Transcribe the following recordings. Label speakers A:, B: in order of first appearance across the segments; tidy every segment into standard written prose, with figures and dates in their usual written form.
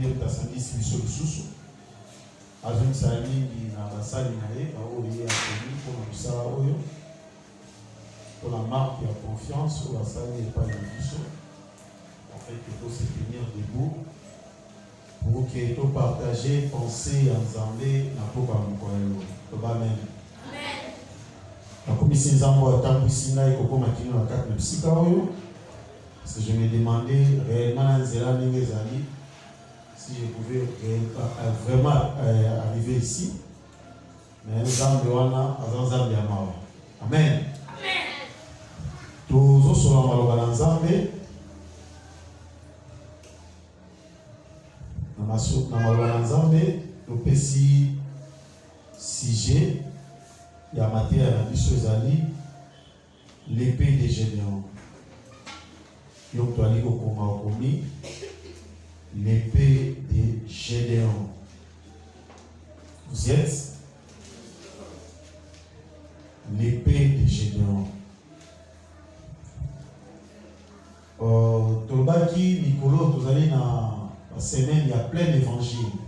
A: bien tasangisi biso lisusu azongisala mingi na basali na ye baoyo ye akoni mpona mosala oyo mpona marque ya confiance oyo basali epai na biso afin que to se tenir debout pour que to partager pensée ya Nzambe na mpoka mokolo toba amen. Nakomisi Nzambe atambwisi ngai kokoma kino na kati na bisika oyo parce que je me demandais réellement na nzela ndenge ezali si je pouvais vraiment arriver ici. Mais Nzambe wana aza Nzambe ya mawa. Amen. Tozosola maloba na Nzambe na maloba na Nzambe topesi sujet ya materia na biso ezali l'épée de Gédéon. Yo toali kokoma okomi l'épée de Gédéon. Vous êtes l'épée de Gédéon. Tolobaki Nicolo tozali na semaine il y a plein d'évangiles.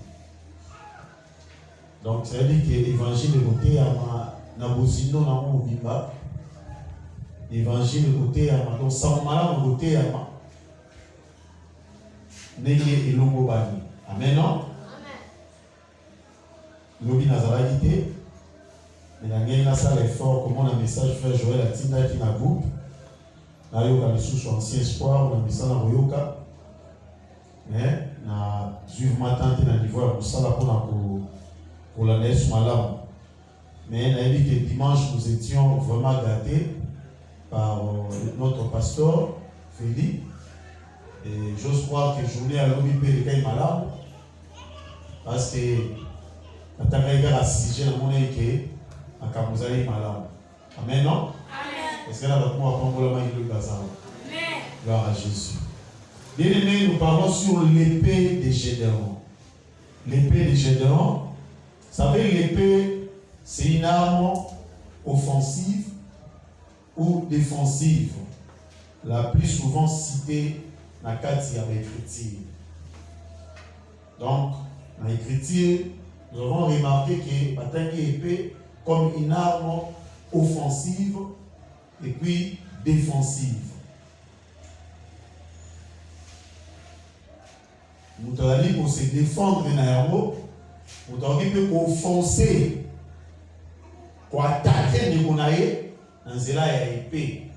A: Donc ça veut dire que l'évangile est côté à na bozino na mobimba. L'évangile est côté à ma donc sans malade côté à ma neye elongo bani. Amen non? Lobi nazala quitté. Mais la guerre là ça l'effort comment un message frère Joël a tinda qui na groupe. Là yo ka sous ancien espoir on a mis ça na royoka. Mais na juive matin na niveau ya kusala pour la neige malam. Mais on a dit que dimanche nous étions vraiment gâtés par notre pasteur Philippe. Et j'ose croire que journée à l'homme il est malade parce que quand on a un sujet dans mon équipe, à Kamuzali est malade. Amen non? Est-ce que là va pouvoir prendre la main de Gaza? Gloire à Jésus. Bien aimé, nous parlons sur l'épée de Gédéon. L'épée de Gédéon, vous savez, l'épée, c'est une arme offensive ou défensive, la plus souvent citée dans la carte de l'écriture. Donc, dans l'écriture, nous avons remarqué que la épée comme une arme offensive et puis défensive. Nous avons dit pour se défendre dans l'aéro, nous avons dit pour offenser, pour attaquer les monaïs dans la épée.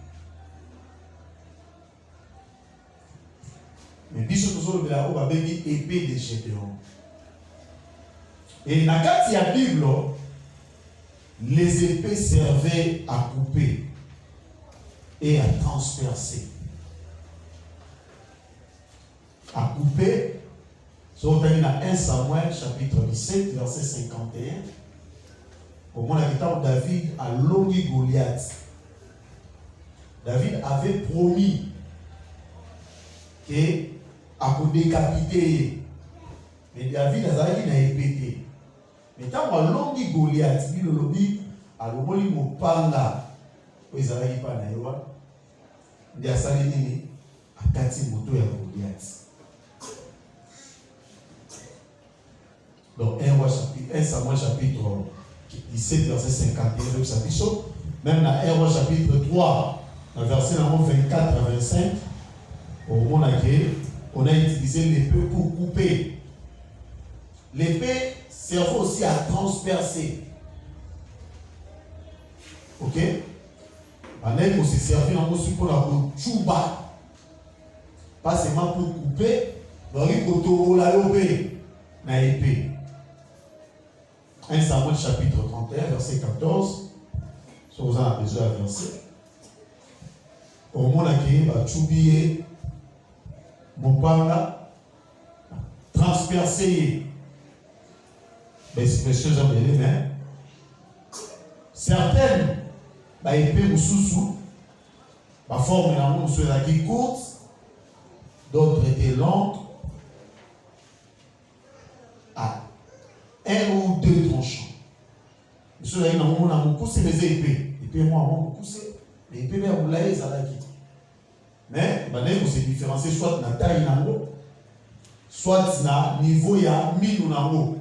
A: Mais biso toujours de la robe épée de Gédéon. Et dans la Bible, les épées servaient à couper et à transpercer. À couper, sur 1 Samuel chapitre 17, verset 51. Au moment où David a longé Goliath. David avait promis que à décapiter. Mais David a dit épée. Mais quand on a longé Goliath, il a dit à l'omoli mopanga. Il a dit pas naïwa. Il a salé à Kati moto ya Goliath. Donc 1 Samuel chapitre 17 verset 51 même dans 1 chapitre 3 dans verset 24 à 25 au moment où on a utilisé l'épée pour couper. L'épée sert aussi à transpercer. Ok? On a aussi servi pour la chouba. Pas seulement pour couper, mais pour la lobée. Na épée. 1 Samuel chapitre 31, verset 14. Si vous en avez besoin de verset. Au moment où il va choubier, mopanga, transpercer. L'expression j'appelle les mains. Certaines, la épée ou sous-sous, la forme la mousse la qui courte, d'autres étaient longues. À 1 ou 2 tranchants. Monsieur là, il a poussé les épées. Épée, moi, on a poussé. Les épées, mais on l'a dit. Mais, il faut se différencier soit dans la taille, soit na niveau ya minu nango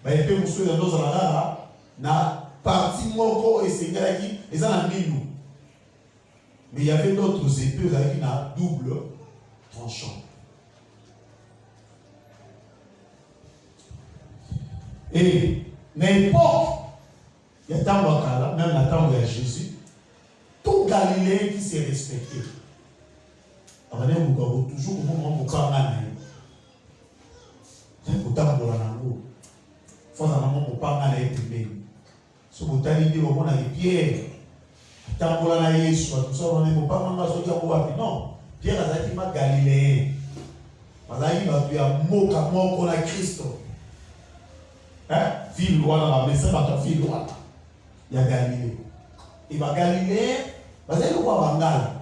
A: ba epé musu ya ndoza la na partie moko esengelaki eza na minu. Mais il y avait d'autres épées avec une double tranchant. Et à l'époque, il y a tant de même la temps de Jésus, tout Galiléen qui s'est respecté. Alors, vous toujours au moment où vous parlez. Vous avez pour la langue. Faut un moment où vous parlez de si vous avez dit au monde avec Pierre, tambola na Yesu, tout ça, on est pas mal à dire quoi. Non, Pierre a dit ma Galiléen. Mazali va tu as moka moko na Christo. Hein? Ville wana mais ça va ta ville wana. Il y a Galilée. Et va Galiléen, bazali ko bangala.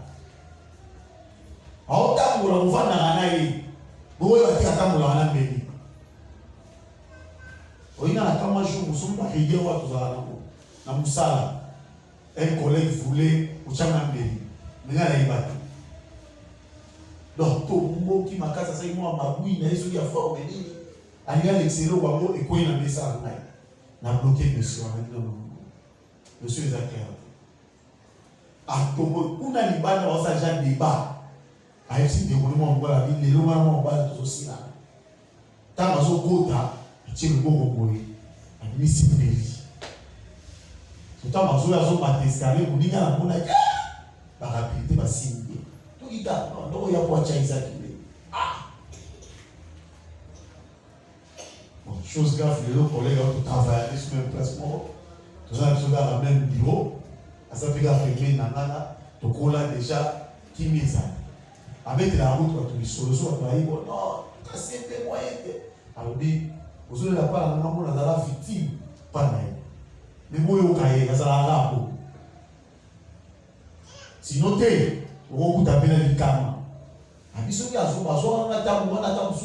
A: Aho tambola muvana na ye. Boye ba tika tambola na mbeli. Oina na kama jour musumba hige watu za na musala. Un collègue voulait au Tchamambéli. Mais là, il va tout. Donc, tout le monde qui m'a cassé, c'est moi, ma bouille, il y a des gens qui ont fait il y a l'excellent Wabo et quoi il a mis ça en ligne. On a bloqué monsieur. Monsieur est clair. À Togo, on a les balles dans sa jante débat. À FC déroulement, on voit la ville, les lois, on voit tout aussi là. Tant que je go là, tu le go au boy. À Mississippi. Surtout ma zoé azo matescale ou ninga na mona la rapidité va signer. Tout il a non il y a pas chaisa qui bon chose grave les collègues ont travaillé sur même placement. Tout ça sur le même bureau. À ça fait que nana to kola déjà qui mise avec la route pour les solutions à payer non c'est des moyens alors dit vous allez la part na mona dans la victime pas naï. Mais moi, je suis là. Sinon, tu es là. Tu es là. Tu es là. Tu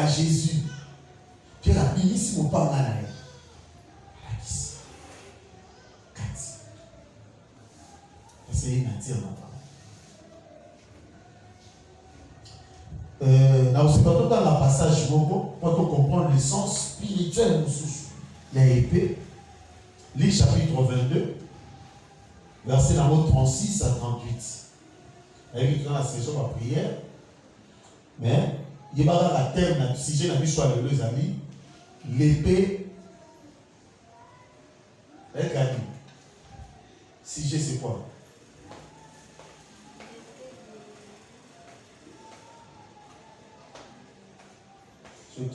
A: Jésus. Tu es là. C'est une attire là aussi pas dans la passage pour comprendre le sens spirituel il y a épée Luc chapitre 22 verset 36 à 38 avec dans la session de prière mais il y a pas la terme la sujet la vie soit les amis l'épée avec la vie sujet c'est quoi?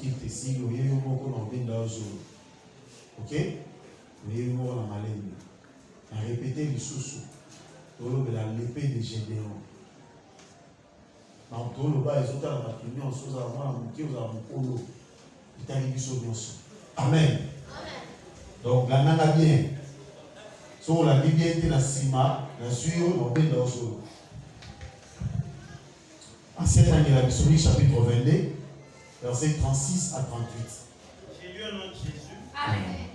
A: Qui te signe, il y a eu beaucoup d'envie jour. Ok? Il y a eu beaucoup de malène. On a répété les sous-sous. Tout le monde l'épée de Gédéon. Dans tout le bas, ils ont dans la réunion, ils ont un bouquet, ils ont un polo. Ils ont arrivé sur le son. Amen. Donc, la nana bien. Sur la Bible, il y a un cima, la sueur, on vient dans le sol. En cette année, la Bible, chapitre 22. Verset 36 à 38.
B: J'ai lu au nom de Jésus.
C: Amen.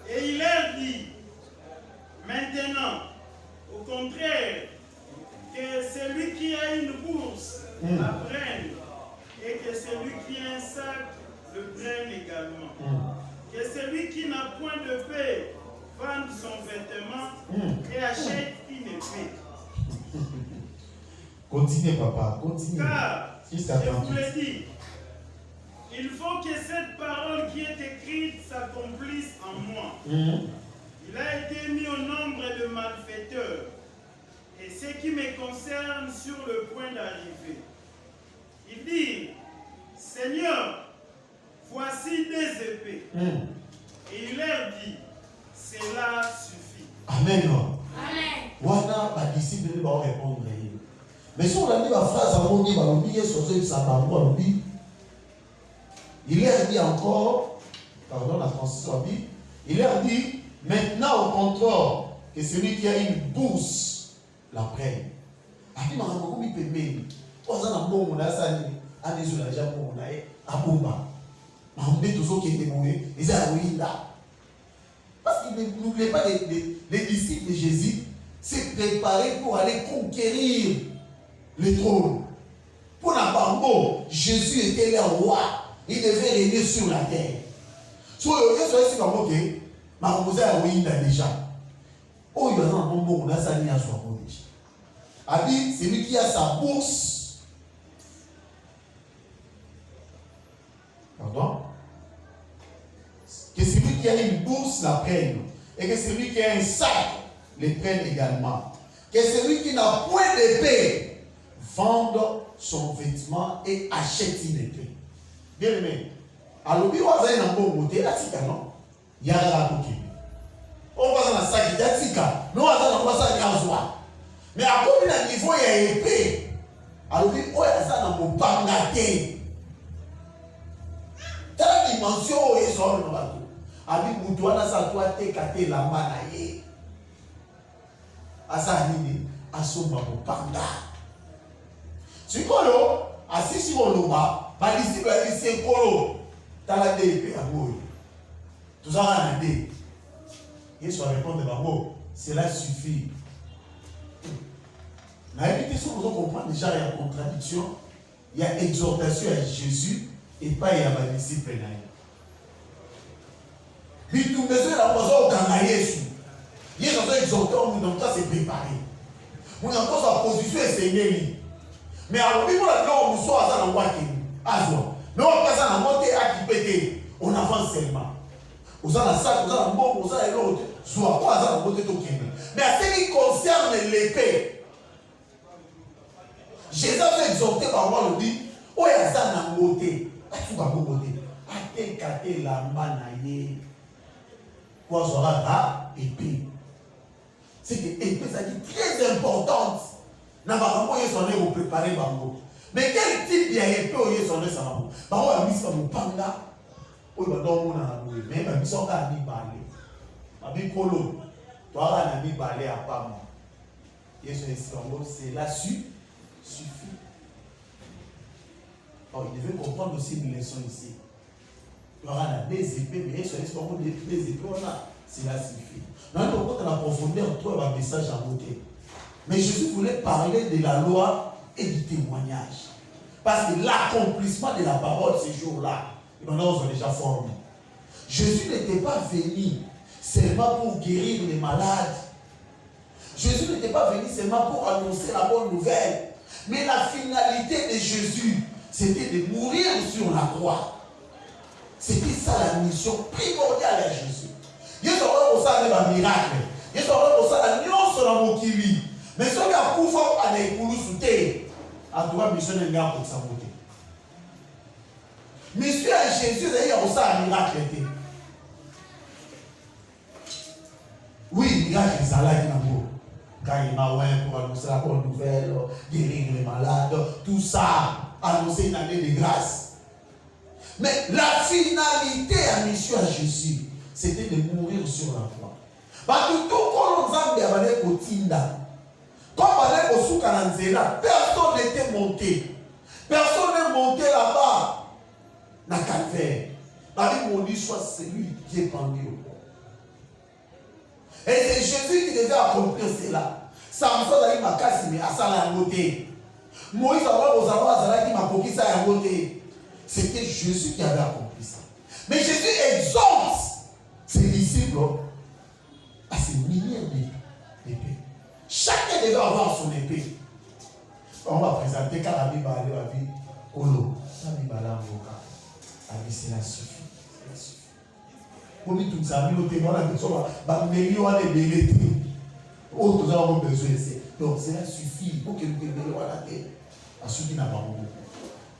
B: Et il leur dit, maintenant, au contraire, que celui qui a une bourse la prenne, et que celui qui a un sac le prenne également. Que celui qui n'a point de paix vende son vêtement et achète une épée.
A: Continuez, papa, continuez.
B: Car, je vous l'ai dit, il faut que cette parole qui est écrite s'accomplisse en moi. Il a été mis au nombre de malfaiteurs, et ce qui me concerne sur le point d'arriver. Il dit, Seigneur, voici des épées. Et il leur dit, cela suffit.
A: Amen.
C: Amen.
A: Wana ba disciples vont répondre. Mais si on a dit la phrase à mon niveau, on dit ça va moi il leur dit encore, pardon la transition dit, il leur dit maintenant au contraire que celui qui a une bourse la prenne. Aki makambo mi pembeni. Oza na mbongo na sani, anezo na jambo na ye abumba. Mahomet toujours qui est démonié, ils ont là. Parce qu'il n'oubliez pas les disciples de Jésus s'est préparé pour aller conquérir le trône. Pour la Bambo, Jésus était le roi. Il devait régner sur la terre. So, il y a ce Bambo qui Mahomet a déjà. Oh, il y a un bon on a sa ligne à soi déjà. A dit, c'est lui qui a sa bourse. Pardon? Que celui qui a une bourse la prenne. Et que celui qui a un sac les prenne également. Que celui qui n'a point d'épée vende son vêtement et achète une épée. Bien aimé. Alors, il y a un bon côté, là, c'est non? Il y a un côté. On va dans la sac, il y a un tika. Nous, on va dans la sac, il y a un joie. Mais à combien de niveau il y a une épée? Alors, il y a un bon pangaté. Telle dimension où il sort le bateau. Abi Boutouana sa toi te kate la manaye. Asa nini asoma bopanga. Sikolo asisi oloba ba disciple ya sekolo tala de pe amoy. Tout ça na de. Yesu répondre bango, cela suffit. Na éviter si vous comprenez déjà il y a contradiction, il y a exhortation à Jésus et pas il y a ba disciple na. Bitou besoin la maison dans Yesu. Yesu a exhorté on nous doit se préparer. On a encore sa position et Seigneur. Mais alors nous la gloire nous soit dans waki. Azwa. Mais on passe à monter à qui péter. On avance seulement. Vous avez ça, vous avez un bon, vous avez l'autre. Soit pas à la monter tout qui. Mais à ce qui concerne l'épée, Jésus a exhorté par moi le dit, oh il y a ça dans monter. À tout va monter. À te la manaye. Quoi sera la épée? C'est que l'épée, ça dit très importante. N'a pas comment ils sont allés vous préparer bango. Mais quel type d'épée ils sont allés ça va? Bango a mis ça mon panda. Oui, bah donc on a loué. Mais ils sont allés balé. Abi kolo. Toi on a mis balé à pas moi. Et c'est là suffit. Alors il devait comprendre aussi une leçon ici. Il y aura des épées, mais il y a des épées, cela suffit. Maintenant, quand on a profondeur, on trouve un message à monter. Mais Jésus voulait parler de la loi et du témoignage. Parce que l'accomplissement de la parole ces jours-là, maintenant, ils ont déjà formé. Jésus n'était pas venu seulement pour guérir les malades. Jésus n'était pas venu seulement pour annoncer la bonne nouvelle. Mais la finalité de Jésus, c'était de mourir sur la croix. C'était ça la mission primordiale à Jésus. Dieu s'en va ça un miracle. Dieu s'en va ça la nuance sur la mokili. Mais ce qui a pour faire à l'écoulou sous terre, à toi, mission n'est pas pour sa beauté. Monsieur à Jésus, il y a ça un miracle. Oui, miracle, ça là, il y a un quand il m'a ouvert pour annoncer la bonne nouvelle, guérir les malades, tout ça, annoncer une année de grâce. Mais la finalité à mission à Jésus, c'était de mourir sur la croix. Parce que tout le monde avait kotinda. Comme on est au Soukananzela, personne n'était monté. Personne n'est monté là-bas. Dans le calvaire. La Bible dit soit celui qui est pendu au corps. Et c'est Jésus qui devait accomplir cela. Samson a dit ma casse, mais à ça la montée. Moïse a dit aux Zala qui m'a coquille ça a monté. C'était Jésus qui avait accompli ça. Mais Jésus exhorte ses disciples à se munir d'épée. Chacun devait avoir son épée. On va présenter quand la Bible va dire Kolo. La Bible va l'avocat. La Bible, cela suffit. Cela suffit. Pour nous, tout ça, nous avons la question, nous avons des bébés. Autres, nous avons besoin de ça. Donc, cela suffit pour que nous puissions la terre. À ceux qui n'ont pas beaucoup.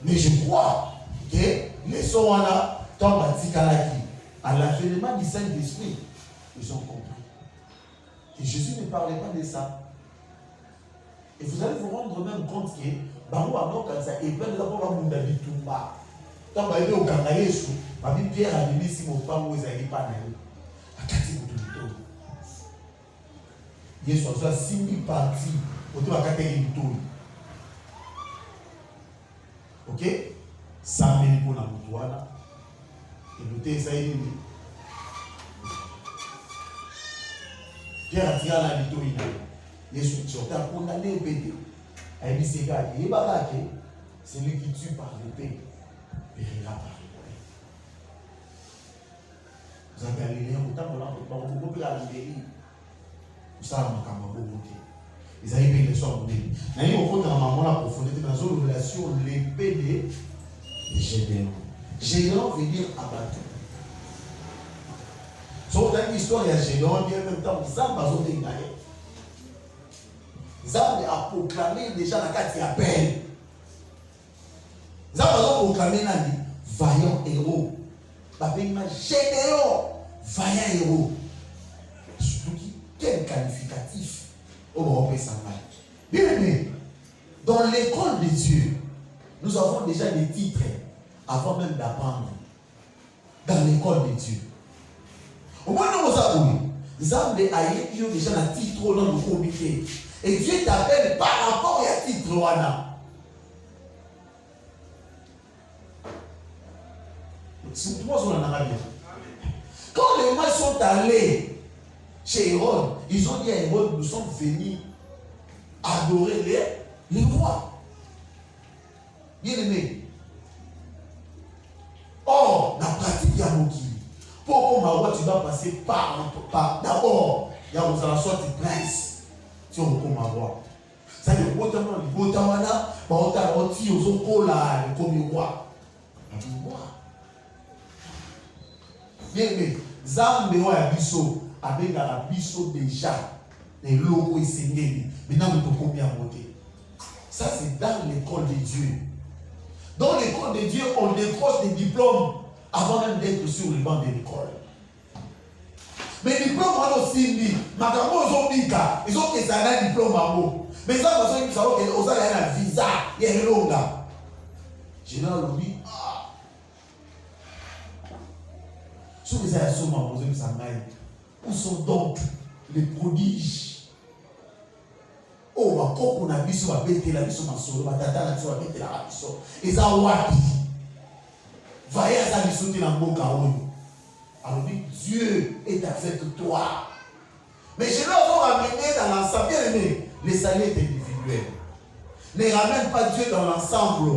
A: Mais je crois que les Sowana, tant à l'avènement du Saint-Esprit, ils ont compris. Et Jésus ne parlait pas de ça. Et vous allez vous rendre même compte que Bango Bango quand ça et plein de d'abord Munda Bitumba. Tant que vous avez Yesu, ma vie Pierre a dit si mon père vous avez pas naï. Akati Mutumito. Yesu a soit 6000 parties autour de Akati Mutumito. Ok? 100 000 pour la Mutuana. Écoutez, ça y est. Pierre a tiré la litoïne. Jésus a condamné le pété. Il dit c'est gars, il est pas celui qui tue par l'épée périra par l'épée. Vous avez Galiléen, autant qu'on a beaucoup de la libérie. Vous savez, on a beaucoup. Ils avaient payé les soins. Mais il faut dans la profondeur, dans une relation, l'épée des Gédéons. Gédéon veut dire abattu. Sur une histoire, il y a Gédéon, et en même temps, Zab a gagné. Zab a proclamé déjà la carte qui appelle. Zab a proclamé Nandi, vaillant héros. Babéma Gédéon, vaillant héros. Surtout qui, quel qualificatif. Bien aimé, dans l'école de Dieu, nous avons déjà des titres avant même d'apprendre. Dans l'école de Dieu. Au moins, nous avons Zambe Aïe, ils ont déjà un titre dans le comité. Et Dieu t'appelle par rapport à titre Wana. C'est pour moi, on en a bien. Quand les mains sont allés chez Hérode, ils ont dit à Hérode, nous sommes venus adorer les rois. Bien aimé. Or, la pratique y a beaucoup. Pour qu'on tu dois passer par d'abord, il y a la sorte de prince. Si on veut qu'on m'envoie. Ça veut dire que les Botawana, on t'a roti aux okola, comme roi. Bien aimé. Zambe wa biso. Avec la biso déjà, les locaux et seigneurs. Maintenant, nous pouvons bien monter. Ça, c'est dans l'école de Dieu. Dans l'école de Dieu, on décroche des diplômes avant même d'être sur le banc de l'école. Mais les diplômes, on a aussi dit, Makambo, ils ont que ça a un diplôme à mots. Mais ça, ils savent qu'ils ont un visa, il y a un longa. Général Louis, sur les assomments, vous avez ça. Où sont donc les prodiges? Oh, ma coco n'a vu sur la bête, la vie sur ma solo, ma tata n'a vu sur la bête, la vie sur. Et ça, wapi. Voyez à ça, il saute dans le mot caron. Alors, Dieu est avec toi. Mais je vais vous ramener dans l'ensemble. Bien aimé, les salaires est individuel. Ne ramène pas Dieu dans l'ensemble.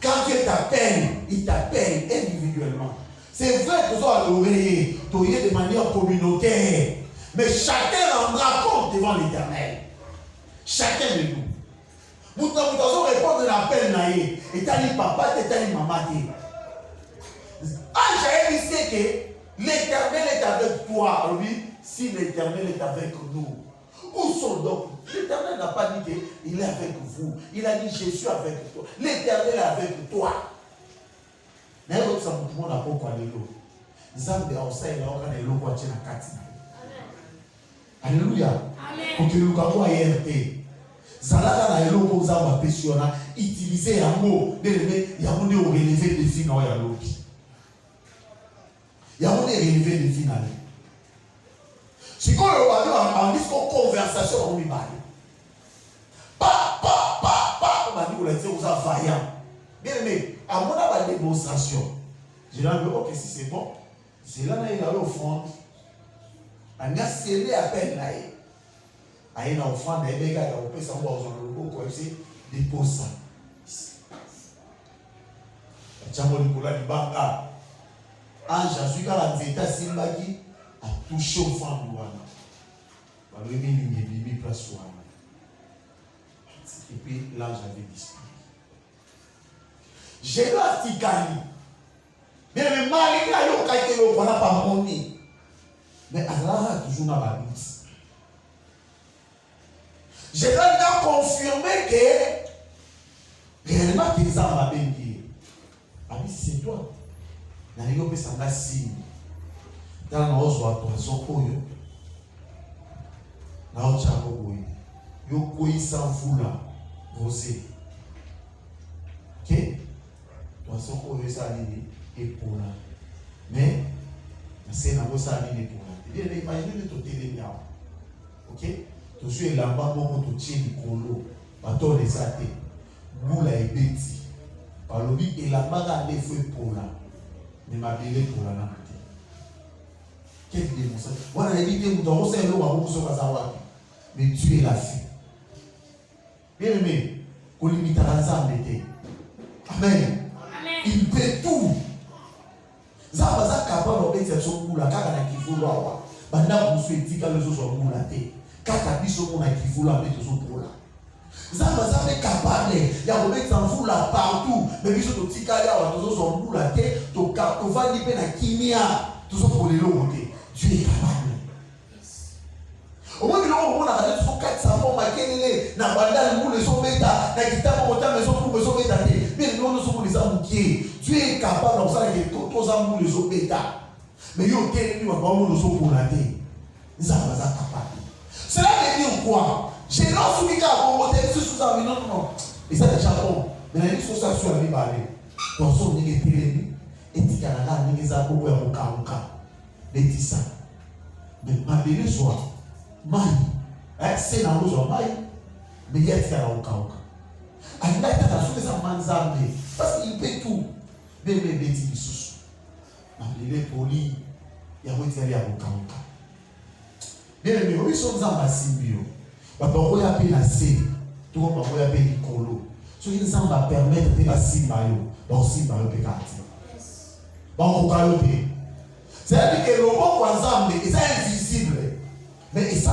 A: Quand Dieu t'appelle, il t'appelle individuellement. C'est vrai que vous adorer de manière communautaire. Mais chacun rendra compte devant l'Éternel. Chacun de nous. Vous devons répondre à l'appel naïe. Et t'as dit papa, t'as dit maman. Ah, j'ai dit que l'Éternel est avec toi. Oui, si l'Éternel est avec nous. Où sont donc? L'Éternel n'a pas dit qu'il est avec vous. Il a dit je suis avec toi. L'Éternel est avec toi. Mais l'autre, ça me n'a pas parlé l'eau. Zambe a aussi la hora na l'eau na kati. Alléluia. Amen. Pour que nous avons IRT. Zalaka na l'eau pour zamba pesiona utiliser un mot de il y a mon relever des fins dans ya lobi. Il y a mon relever des fins aller. Si quand on a dit qu'on conversation on lui parle. Pa on m'a dit on l'a dit on a vaillant. Bien aimé, à mon avis, la démonstration. Je l'ai dit, ok, si c'est bon, c'est là qu'il a l'offrande. On a scellé à peine là. Il y a une offrande, il y a des gars qui ont fait ça, on va dans le logo, quoi, c'est dépose ça. Il y a un Nicolas du Banga. Ange, je suis à la Zeta Simbaki, a touché l'offrande de Wana. Il y a une place sur Wana. Et puis l'ange avait disparu. J'ai l'article. Mais malgré le cas que l'on n'a pas monné. Mais Allah a toujours dans la lutte. Je dois confirmer que réellement qu'ils ont bien dit. Ah oui, c'est toi. Dans les gens qui sont assis. Dans le rose ou à poisson, dans le chapeau, yo koi sans foula, vous ok? Poisson pour ça et pour là. Mais c'est la chose à pour là. Et imaginez tout est ok? Tout suite là-bas pour tout tirer du colo, bateau les athées, moula et bêtis. Par le but et la bagarre des feux pour là. Mais ma belle pour la nante. Quelle démonstration. Voilà, évitez vous dans c'est l'eau à vous sur Kazawa. Mais tu es la fille. Bien aimé, qu'on limite à l'ensemble d'été. Amen. Il peut tout. Zabaza capable de faire son boulot, kaka na kifu loa. Banda vous souhaitez que les autres soient moulatés. Kaka biso mon na kifu loa mettre son boulot. Zabaza est capable, il y a remettre en foule là partout. Mais biso to tika ya wa tozo son moulaté, to va liper na kimia, tozo pour les lots. Dieu est capable. Au moins que l'on a regardé sur 400 mots maquillés, n'a pas dans le bout de son bêta, n'a quitté mon temps, mais son coup de son bêta. Mais nous ne sommes pas les amoukiers. Dieu est capable de faire que tous les amours de son bêta. Mais il y a des gens qui ont son pour la tête. Ils sont capables. Cela veut dire quoi? J'ai non soumis qu'à mon côté, c'est sous un non, non. Et ça, c'est déjà bon. Mais la vie sociale sur la vie balée. Dans son nez, et dit qu'à la nez, les abos, et au cas. Les dit ça. Mais ma belle soit. Mai, c'est dans l'eau, mais il y a des gens qui ont il a été dans parce qu'il peut tout. Mais dit sous. Il est poli, il y a été à Bokaoka. Bien aimé, oui, sont dans ma simbio. Papa, on a appelé la C. Tout le monde va appeler Nicolo. Ce qui nous va permettre de la Simbayo. Donc, Simbayo peut partir. Bon, on va le dire. C'est-à-dire que le mot ensemble, c'est invisible. Mais ça,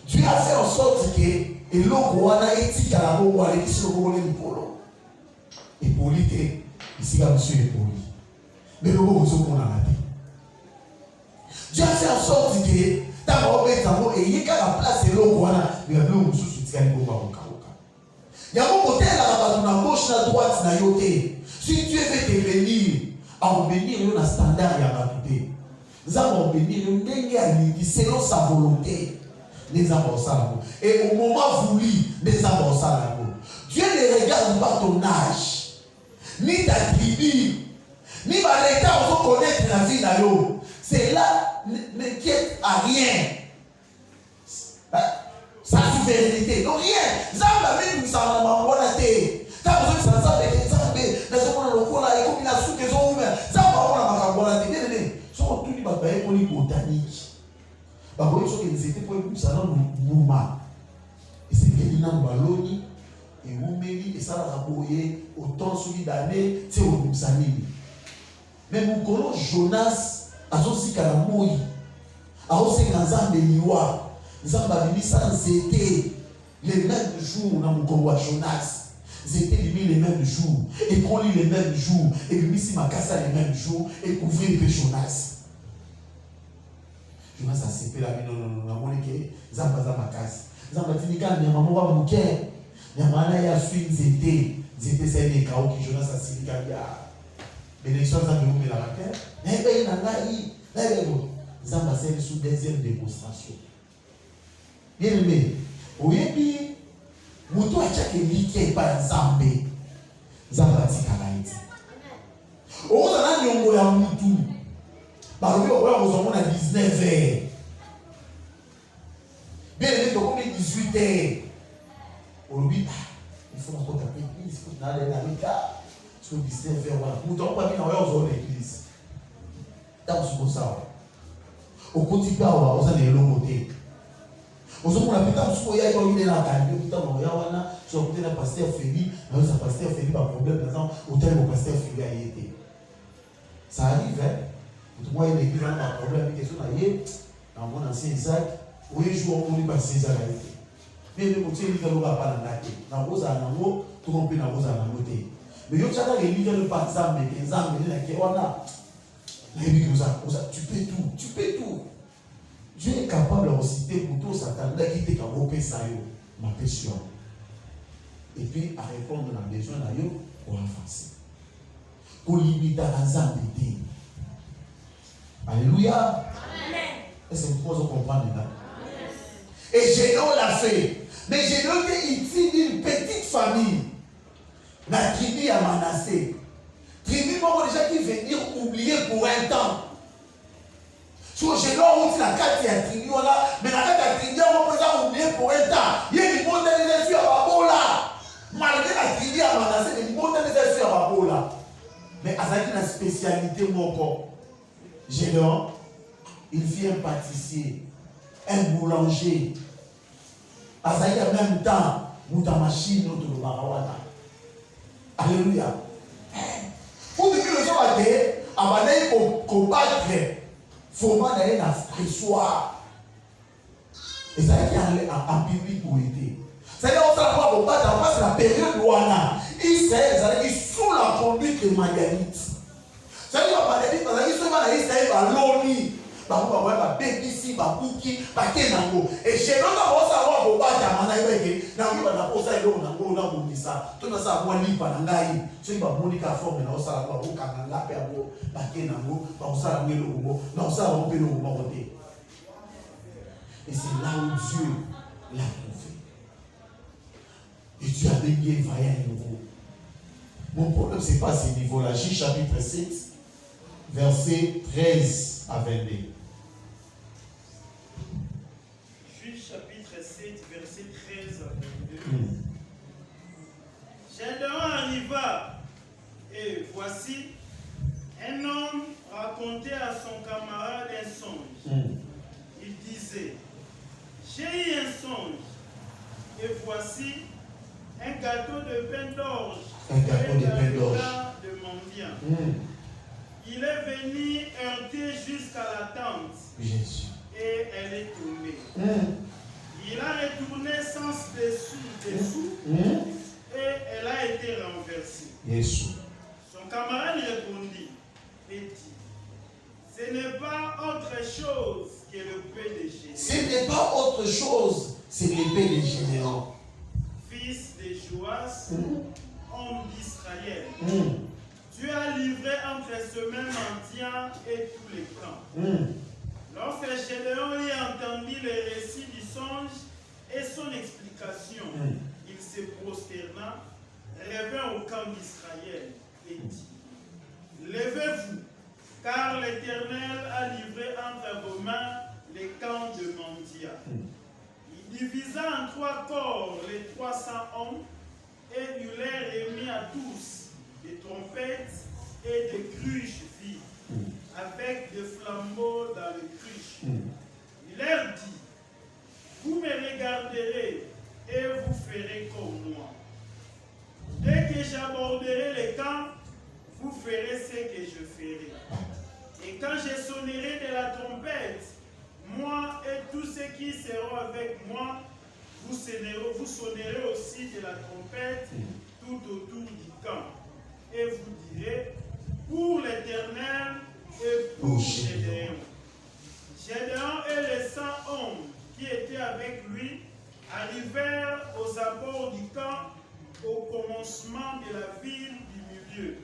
A: Dieu a fait en sorte que et l'eau a été à la boue, elle est sur le volet du polo. Et poli, ici, là, monsieur est poli. Mais le mot, vous avez la vie. Dieu a fait en sorte que, dans le mot, et il y a la place de l'eau, il y a l'eau, vous soutiens le mot. Il y a un côté là, dans la gauche, la droite, na yoté. Si Dieu veut te bénir, à bénir, il y a un standard, il y a un côté. Nous avons béni selon sa volonté. Les avons ça. Et au moment voulu, les avons ça. Dieu ne regarde pas ton âge, ni ta tribu, ni l'état où tu connaître la vie d'ailleurs. Cela n'inquiète à rien. Sa souveraineté. Donc rien. Zamba même nous sommes en volonté. T'as besoin de ça, ça, mais les hommes ont la et comme il a sous que sont humains. Ça va avoir la volonté. Sont tous les batailles pour les botaniques. Bah, vous voyez, ils étaient pour les salons de Mouma. Et c'est bien dans le ballon, et Moumeli, et ça l'a rabouillé autant celui d'année, c'est au Moussanini. Mais mon colon Jonas, a aussi Kalamoui, a aussi Nazan de Niwa, Zamba Bimi sans c'était les mêmes jours dans mon colon Jonas. C'était les mêmes jours, et qu'on lit les mêmes jours, et puis si ma casse les mêmes jours, et couvrir les Jonas. Jonas a séparé la vie, non, on est que Zamba ma casse. Zamba Tinika, il y a un moment où il y a un moment où il y a c'était c'est des chaos qui Jonas a séparé la vie. Bénédiction, Zamba vous la terre. Mais il y a un Zamba c'est sous deuxième démonstration. Bien aimé, oui, Mutu achake mike pa Nzambe. Nzambe atikala iti. Oza na nyongo ya mutu. Balobi oya ozomona 19h. Bien aimé tokoni 18h. Olobi il faut encore taper l'église, il faut aller dans l'état. Sur 19h voilà. Mutu pas bien oya ozomona l'église. Dans ce ça. Au quotidien oza na elongote. Vous avez un peu de temps, il y a un peu de pasteur Félix, un pasteur Félix a un problème, par exemple, au tel où pasteur Félix a été. Ça arrive, hein? Vous voyez, l'église a un problème avec question dans mon ancien Isaac, où il joue au monde parce que Isaac a été. Mais le côté, il ne va pas dans la tête. Dans vos anneaux, tout le monde peut dans vos anneaux. Mais il y a des gens qui ne pas ça, mais des gens qui tu peux tout, tu peux tout. Dieu est capable de citer pour tout Satan qui était capable de faire ma question. Et puis à répondre à la besoin pour avancer. Pour limiter à Zambété. Alléluia. Est-ce que vous pouvez comprendre là? Et Gédéon l'a fait. Mais Gédéon était issu d'une petite famille. La tribu à Manassé. Tribu déjà qui venir oublier pour un temps. Sur Gédéon, on dit la carte de la tribu, mais la carte de la tribu, on peut oublier pour un temps. Il y a des mots de l'esprit à Babola. Malgré la tribu à Manassé, il y a des mots de l'esprit à Babola. azaki na spécialité moko. Gédéon, il fit un pâtissier, un boulanger. Azaki en même temps, mouta machine notre barawana. Alléluia. Pour dire que le jour a été, abandonné pour combattre, faut pas aller dans le soir. Et ça a été en public pour aider. C'est-à-dire qu'on s'en va combattre en face de la période où on a. Israël est sous la conduite de Madianite. C'est-à-dire que Madianite, parce qu'ils sont dans Israël, ils sont l'ONI. Babisi, Babuki, Bakenango. Et chez nous, on va savoir combattre à Manaïweke. On va poser on a Bundisa. Tout ça, on va lire par Nangaï. Ceux qui vont modifier la forme, on va savoir où Kananga, Péabo, Bakenango, on va savoir où on va savoir où on va voter. Et c'est là où Dieu l'a trouvé. Et Dieu a béni vaillant à nouveau. Mon problème, ce n'est pas ce niveau-là. Juge chapitre 7, verset 13 à 22.
B: Juge chapitre 7, verset 13 à 22. Gédéon arriva, et voici, un homme racontait à son camarade un songe. Il disait, j'ai eu un songe, et voici un gâteau de pain d'orge de mendiant. Il est venu heurter jusqu'à la tente, et elle est tombée. Il a retourné sans dessous, et elle a été renversée. Son camarade répondit et dit, ce n'est pas autre chose que l'épée de Gédéon.
A: Ce n'est pas autre chose, c'est l'épée de Gédéon.
B: Fils de Joas, homme d'Israël. Dieu a livré entre ce même mendiant et tous les camps. Lorsque Gédéon lui entendit le récit du songe et son explication, il se prosterna, revint au camp d'Israël et dit, levez-vous, car l'Éternel a livré entre vos mains les camps de mendiants. Il divisa en 3 corps les 300 hommes et lui les remit à tous des trompettes et des cruches vides, avec des flambeaux dans les cruches. Il leur dit, vous me regarderez et vous ferez comme moi. Dès que j'aborderai les camps, vous ferez ce que je ferai. Et quand je sonnerai de la trompette, moi et tous ceux qui seront avec moi, vous sonnerez aussi de la trompette tout autour du camp. Et vous direz, pour l'Éternel et pour Gédéon. Gédéon et les 100 hommes qui étaient avec lui arrivèrent aux abords du camp au commencement de la ville du milieu.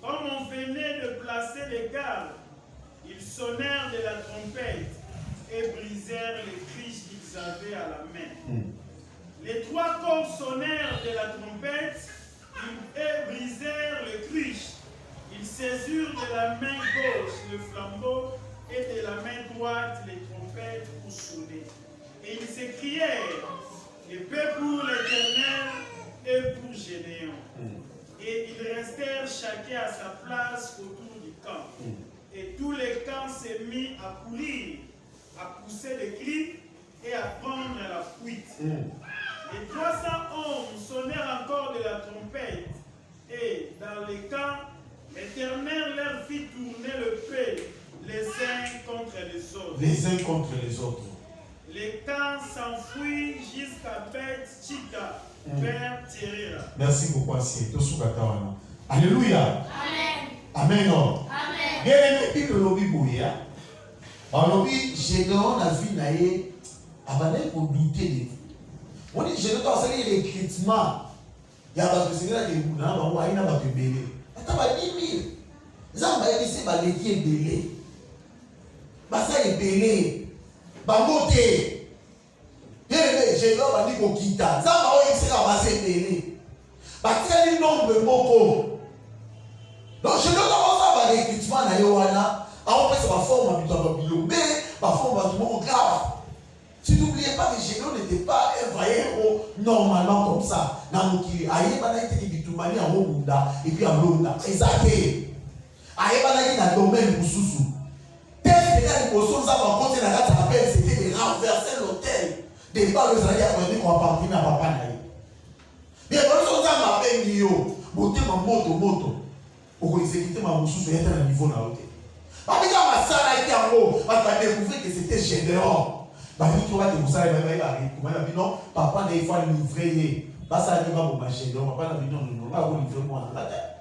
B: Comme on venait de placer les gardes, ils sonnèrent de la trompette et brisèrent les cruches qu'ils avaient à la main. Les 3 corps sonnèrent de la trompette et brisèrent les cruches. Ils saisirent de la main gauche le flambeau et de la main droite les trompettes pour sonner. Et ils s'écrièrent, épée pour l'Éternel et pour Gédéon. Et ils restèrent chacun à sa place autour du camp. Et tous les camps se mirent à courir, à pousser des cris et à prendre la fuite. Les 300 hommes sonnèrent encore de la trompette. Et dans les camps, l'Éternel leur fit tourner le paix les uns contre les autres.
A: Les uns contre les autres.
B: Les camps s'enfuirent jusqu'à Beth-Chita, vers Térira.
A: Merci beaucoup, Asie. Alléluia. Amen. Amen. Bien aimé, le lobby bouillia. Alors, lobby, Gédéon a vu naïe, abandonné pour douter de vous. On dit, Gédéon a salé l'écritement. Il y a pas de secret de vous, il y a pas de belé. Attends, il y a 10 000. Zamba a dit, c'est pas l'équipe est belé. Basa est belé. Bangote. Bien aimé, Gédéon a dit qu'on quitte. Zamba a dit, c'est la base belé. Bâtir un nombre de mots. Donc, je ne sais pas si l'écritement na yowana, on peut se forme à mais la forme à tout grave. Si n'oubliez pas que Gédéon n'était pas un vaillant normalement comme ça. Namuki, Aïebana était bitumani en Munda et puis en Lunda. Exact. Aïebana qui n'a domaine Moussoussou. Tel que les poissons avant quand il a rappel, c'était de renverser l'hôtel. Des balles aux alliés à qu'on appartenait à Papa Naï. Bien, quand ils sont à ma peine, monter ma moto. Pour qu'on exécute ma Moussoussou, il était à un niveau dans l'hôtel. Parce que ma salle a été en haut, on va découvrir que c'était Gédéon. Bah, il faut que vous savez, non, papa n'a pas livré. Pas ça, il va vous marcher. Donc, papa n'a dit non, va vous livrer moi dans la tête.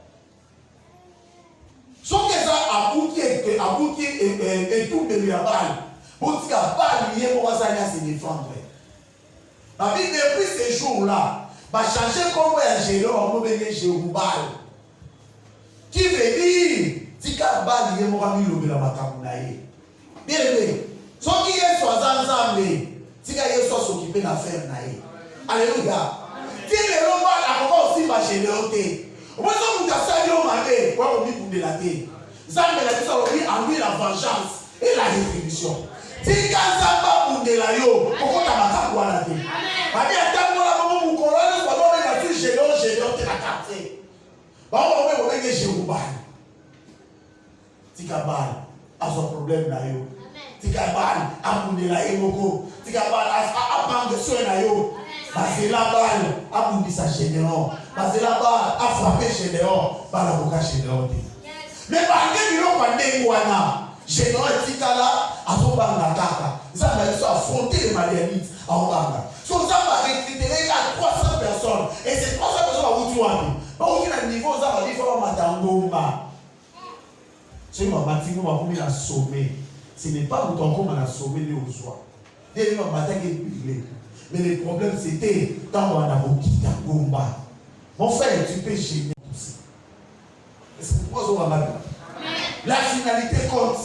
A: Sauf que ça, abouti et tout de l'Iabal. Pour que la balle, il y a pour se défendre. La vie, depuis ces jours-là, va changer comment il y a géré, on va venir chez Oubal. Qui veut dire, si la balle, il y a pour lui, la macamunaïe. Bien aimé. Ceux qui sont ensemble, si ils sont occupés d'affaires, alléluia. Si les gens ont aussi ma générosité, on va se dire que vous avez quoi on dit pour délater. Ça me l'a dit en lui la vengeance et la rétribution. Si quand ça va pour délater, pourquoi tu n'as pas quoi la tête? Parce que tant que la maman vous connaît, vous avez dit générosité la carte. Bon, on va dire que je vous balle. Si tu as un problème là. Tikabal abundela emoko tikabal apprendre soin na yo parce la balle abundisa Gédéon parce la balle a frappé Gédéon par la boca Gédéon mais par que bilo pandé wana Gédéon tikala azobanga kaka ça va être affronter les Madianites à Obanga so ça va recruter à 300 personnes et ces 300 personnes vont vous tuer pas au niveau ça va dire faut matangomba c'est ma matingo ma pour la sommet. Ce n'est pas autant qu'on a sauvé les aux soirs. Mais le problème c'était quand on a quitté Gomba. Mon frère, tu peux gêner tout ça. Et c'est pourquoi on va la finalité compte.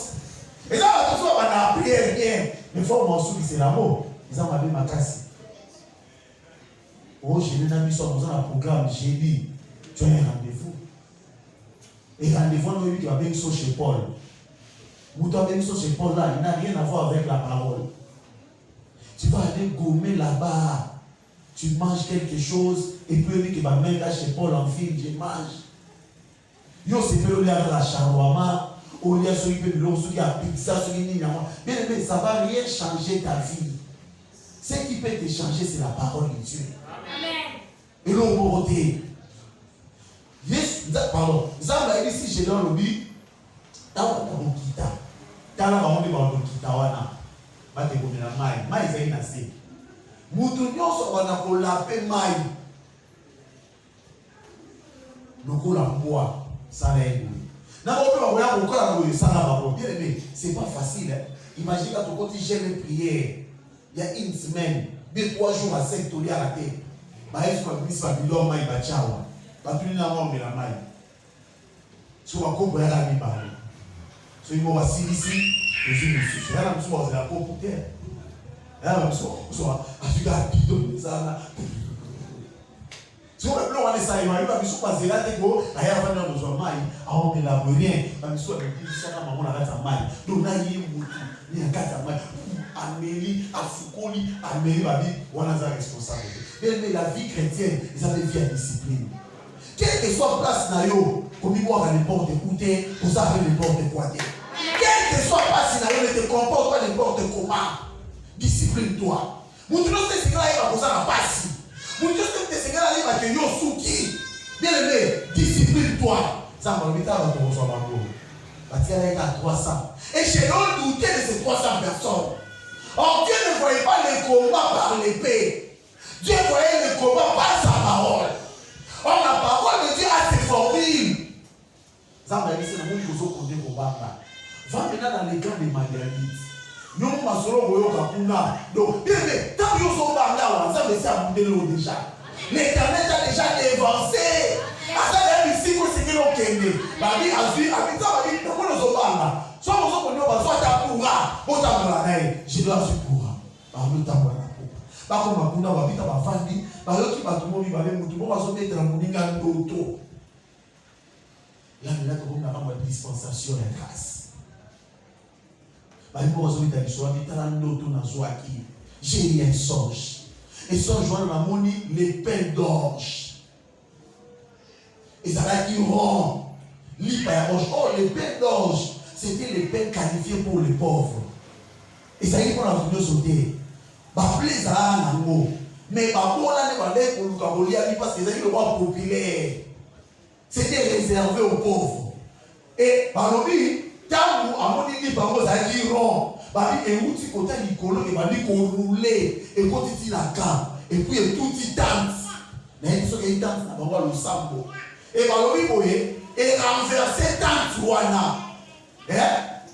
A: Et ça va toujours avoir la prière bien. Mais il faut m'en souvenir, c'est l'amour. Ils ont appelé ma casse. Oh, j'ai une amie sur un programme, j'ai dit, tu as un rendez-vous. Et rendez-vous, on a eu qui va bien chez Paul. Mouton même sur ce point-là, il n'a rien à voir avec la parole. Tu vas aller gommer là-bas. Tu manges quelque chose et puis il dit que ma mère là chez Paul en film, je mange. Yo c'est fait au lieu de la shawarma, au lieu de ce qui a pizza, ce qui est bien aimé, ça ne va rien changer ta vie. Ce qui peut te changer, c'est la parole de Dieu. Amen. Et l'eau moroté. Yes, pardon. Zamba ici, j'ai dans le but. Dans le kita. Quand on va on kita wana. Ba te komela mai. Mai zai na se. Mutu nyonso wana ko lape mai. Lokola mboa sala ego. Na ba pe ba ya ko kola ko sala ba bien aimé, c'est pas facile. Imagine quand on gère les prières. Il y a une semaine, 2-3 jours à 5 tolia à la tête. Bah est-ce qu'on puisse pas bilon mai ba chawa. Ba tuni na mo mela mai. So wa ko boya la mi ba. So il m'a assis ici, je suis monsieur. Là, je suis dans la pauvre terre. Là, je suis à bidon, ça. Si on veut plus, on est ça, il va me passer là, il y a un besoin de maille, on ne l'a rien. Il me soit maman la gâte à maille. Donc là, il y a un gâte à maille. Amélie, Afoukoli, Amélie, on a sa responsabilité. Mais la vie chrétienne, ils ont des vies à discipline. Quelle que soit la place, nayo, comme il voit n'importe écouter, pour ça, n'importe quoi. Quelle que soit la place, nayo, ne te comporte pas n'importe comment. Discipline-toi. Mon Dieu, c'est ce que là, il va poser la passe. Mon Dieu, c'est ce que là, il va te dire souki. Bien aimé, discipline-toi. Ça va vite à ton recevoir. Parce qu'il y a 300. Et chez nous, douter de ces 300 personnes. Or, Dieu ne voyait pas les combats par l'épée. Dieu voyait les combats par sa parole. Or, la parole de Dieu a ses formules. Ça m'a dit, c'est le monde qui vous a conduit au combat. Va maintenant dans les camps des Madianites. Nous, nous avons donc, bien aimé, tant que nous sommes là, ça veut dire l'eau déjà. L'Éternel a déjà avancé. À ça, il y a ici, c'est que l'on kende. La vie a vu, à ça, la vie, nous sommes là. Soit nous sommes là, soit tu pourras, ou tu as là, je dois se pourra. Par le temps, par contre, ma va vite à ma famille, par le qui va tout le monde, il va même tout le monde va se mettre dans mon ingan d'auto. Là, on a une dispensation de grâce. Il faut que vous ayez une dispensation de grâce. j'ai eu un songe. Et songe, on a moni les pains d'orge. Et ça va qui rend l'hyper orge. Oh, les pains d'orge, c'était les pains qualifiés pour les pauvres. Et ça y est, on a voulu sauter. Bah, plus ça a un mot. Mais bah, pour là, on est pour le Cabolia, parce que c'est le roi populaire. C'était réservé aux pauvres. Et bah, l'objet, tant à mon idée, bah, ça a dit rond. Bah, et où tu côté Nicolo, et bah, dit qu'on roulait, et quand tu la cam, et puis tout y danse. Mais ce qui danse, on va le sambo. Et bah, l'objet, et renverser tant Wana.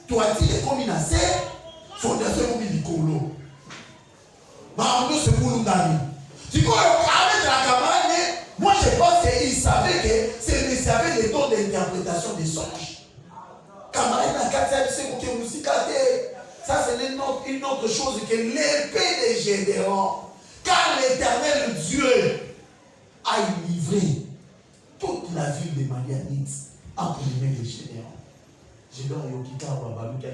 A: Toi, tu es comme une assez, fondation de Nicolo. Bah, nous, c'est pour nous gagner. Tu vois, avec la camarade, moi, je pense qu'il savait que c'est les dons d'interprétation des songes. Camarade, la quatrième, c'est pour que vous s'y gâtez. Ça, c'est une autre chose que l'épée des Gédéons. Car l'Éternel Dieu a livré toute la ville de Madianites entre les mains des Gédéons. Gédéon et Okita, Babaluka,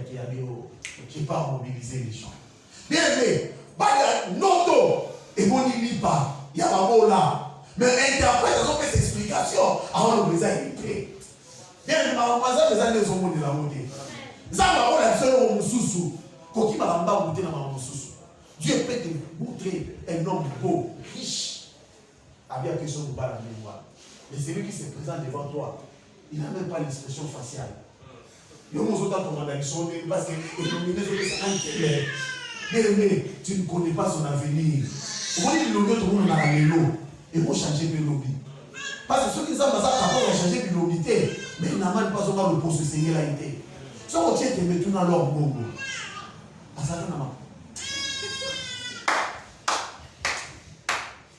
A: qui n'a pas mobilisé les gens. Bien aimé, Noto, et bon, il n'y pas, il y a pas beau là. Mais l'interprétation fait cette explication avant le président est bien, les années sont de la montée. Ça va avoir la seule au Moussou. Koki m'a pas monté dans ma Moussou. Dieu peut te montrer un homme beau, riche, avec quelque chose de bas dans la mémoire. Mais celui qui se présente devant toi, il n'a même pas l'expression faciale. Il y a autres commandations parce que mais tu ne connais pas son avenir. On dit que l'autre monde a la l'eau et vous changer de lobby. Parce que ceux qui savent ça, ils vont changer de lobby, mais ils n'ont même pas besoin de posséder la idée. Si on tient te mettre dans leur bobo,